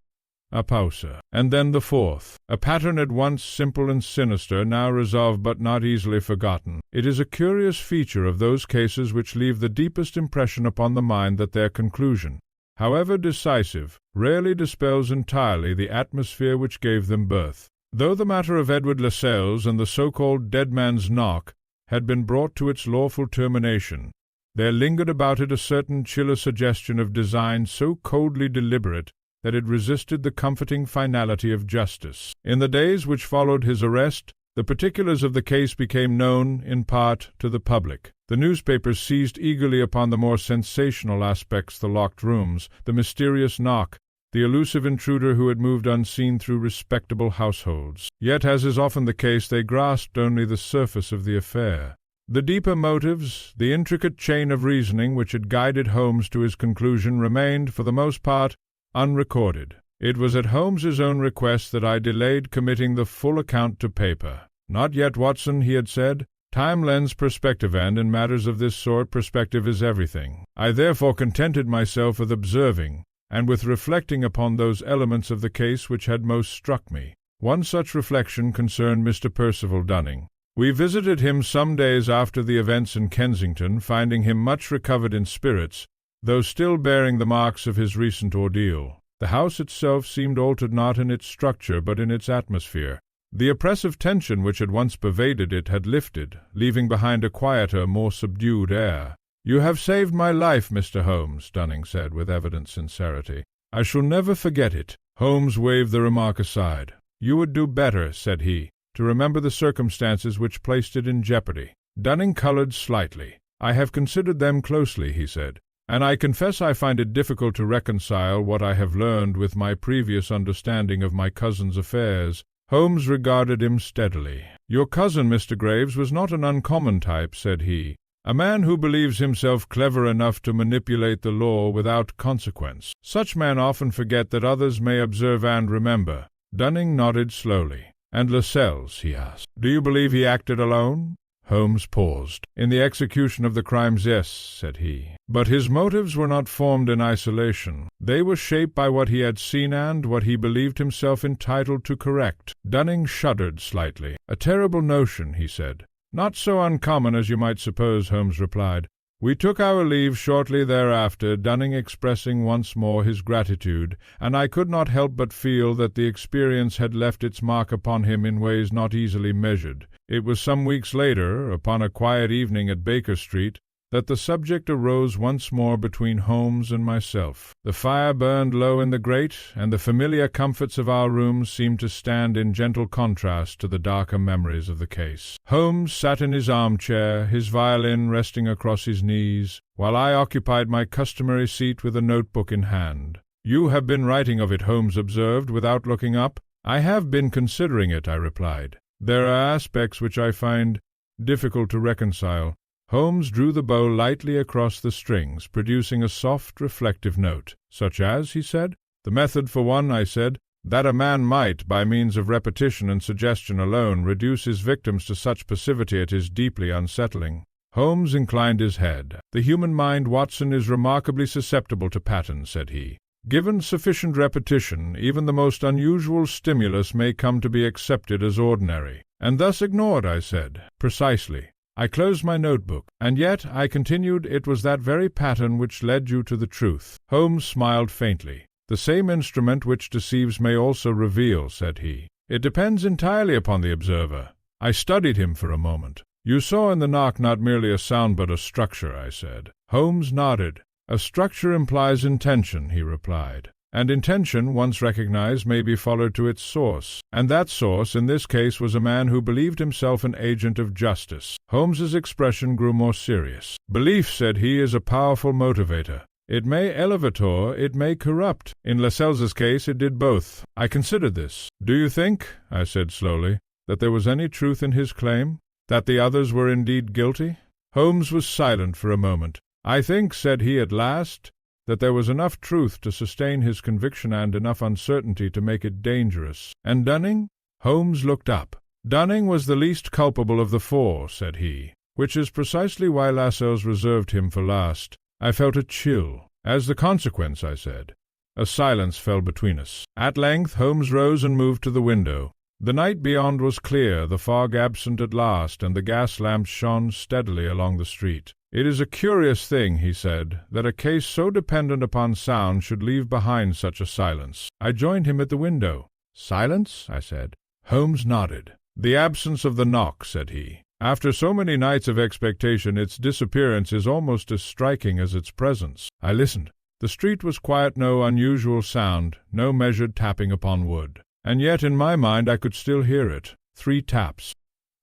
A pausa. And then the 4th. A pattern at once simple and sinister, now resolved but not easily forgotten. It is a curious feature of those cases which leave the deepest impression upon the mind that their conclusion, however decisive, rarely dispels entirely the atmosphere which gave them birth. Though the matter of Edward Lascelles and the so-called dead man's knock had been brought to its lawful termination, there lingered about it a certain chilly suggestion of design so coldly deliberate that it resisted the comforting finality of justice. In the days which followed his arrest, the particulars of the case became known, in part, to the public. The newspapers seized eagerly upon the more sensational aspects: the locked rooms, the mysterious knock, the elusive intruder who had moved unseen through respectable households. Yet, as is often the case, they grasped only the surface of the affair. The deeper motives, the intricate chain of reasoning which had guided Holmes to his conclusion, remained, for the most part, unrecorded. It was at Holmes's own request that I delayed committing the full account to paper. "Not yet, Watson," he had said. "Time lends perspective, and in matters of this sort perspective is everything." I therefore contented myself with observing, and with reflecting upon those elements of the case which had most struck me. One such reflection concerned Mr. Percival Dunning. We visited him some days after the events in Kensington, finding him much recovered in spirits, though still bearing the marks of his recent ordeal. The house itself seemed altered not in its structure, but in its atmosphere. The oppressive tension which had once pervaded it had lifted, leaving behind a quieter, more subdued air. "You have saved my life, Mr. Holmes," Dunning said with evident sincerity. "I shall never forget it." Holmes waved the remark aside. "You would do better," said he, "to remember the circumstances which placed it in jeopardy." Dunning colored slightly. "I have considered them closely," he said, "and I confess I find it difficult to reconcile what I have learned with my previous understanding of my cousin's affairs." Holmes regarded him steadily. "Your cousin, Mr. Graves, was not an uncommon type," said he. "A man who believes himself clever enough to manipulate the law without consequence. Such men often forget that others may observe and remember." Dunning nodded slowly. "And Lascelles?" he asked. "Do you believe he acted alone?" Holmes paused. "In the execution of the crimes, yes," said he. "But his motives were not formed in isolation. They were shaped by what he had seen and what he believed himself entitled to correct." Dunning shuddered slightly. "A terrible notion," he said. "Not so uncommon as you might suppose," Holmes replied. We took our leave shortly thereafter, Dunning expressing once more his gratitude, and I could not help but feel that the experience had left its mark upon him in ways not easily measured. It was some weeks later, upon a quiet evening at Baker Street, that the subject arose once more between Holmes and myself. The fire burned low in the grate, and the familiar comforts of our rooms seemed to stand in gentle contrast to the darker memories of the case. Holmes sat in his armchair, his violin resting across his knees, while I occupied my customary seat with a notebook in hand. "You have been writing of it," Holmes observed, without looking up. "I have been considering it," I replied. "There are aspects which I find difficult to reconcile." Holmes drew the bow lightly across the strings, producing a soft, reflective note. "Such as?" he said. "The method, for one," I said. "That a man might, by means of repetition and suggestion alone, reduce his victims to such passivity it is deeply unsettling." Holmes inclined his head. "The human mind, Watson, is remarkably susceptible to patterns," said he. "Given sufficient repetition, even the most unusual stimulus may come to be accepted as ordinary." "And thus ignored," I said. "Precisely." I closed my notebook. "And yet," I continued, "it was that very pattern which led you to the truth." Holmes smiled faintly. "The same instrument which deceives may also reveal," said he. "It depends entirely upon the observer." I studied him for a moment. "You saw in the knock not merely a sound but a structure," I said. Holmes nodded. "A structure implies intention," he replied. "And intention, once recognized, may be followed to its source. And that source, in this case, was a man who believed himself an agent of justice." Holmes's expression grew more serious. "Belief," said he, "is a powerful motivator. It may elevate or it may corrupt. In Lascelles's case it did both. I considered this. Do you think," I said slowly, "that there was any truth in his claim? That the others were indeed guilty?" Holmes was silent for a moment. "I think," said he at last, "that there was enough truth to sustain his conviction and enough uncertainty to make it dangerous." "And Dunning?" Holmes looked up. "Dunning was the least culpable of the four," said he, "which is precisely why Lascelles reserved him for last." I felt a chill. "As the consequence," I said. A silence fell between us. At length Holmes rose and moved to the window. The night beyond was clear, the fog absent at last, and the gas lamps shone steadily along the street. "It is a curious thing," he said, "that a case so dependent upon sound should leave behind such a silence." I joined him at the window. "Silence?" I said. Holmes nodded. "The absence of the knock," said he. "After so many nights of expectation, its disappearance is almost as striking as its presence." I listened. The street was quiet, no unusual sound, no measured tapping upon wood. And yet in my mind I could still hear it. 3 taps.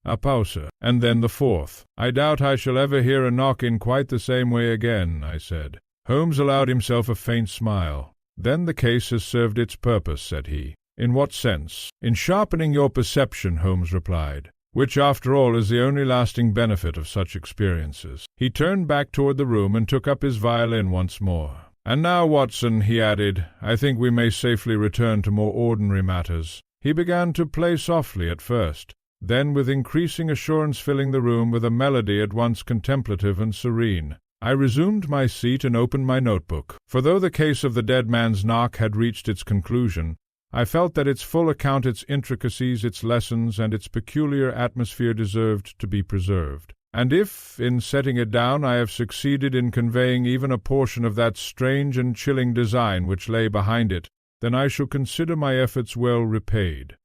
A pause, and then the 4th. "I doubt I shall ever hear a knock in quite the same way again," I said. Holmes allowed himself a faint smile. "Then the case has served its purpose," said he. "In what sense?" "In sharpening your perception," Holmes replied, "which after all is the only lasting benefit of such experiences." He turned back toward the room and took up his violin once more. "And now, Watson," he added, "I think we may safely return to more ordinary matters." He began to play softly at first, then with increasing assurance filling the room with a melody at once contemplative and serene. I resumed my seat and opened my notebook, for though the case of the dead man's knock had reached its conclusion, I felt that its full account, its intricacies, its lessons, and its peculiar atmosphere deserved to be preserved. And if, in setting it down, I have succeeded in conveying even a portion of that strange and chilling design which lay behind it, then I shall consider my efforts well repaid.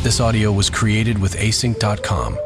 This audio was created with async.com.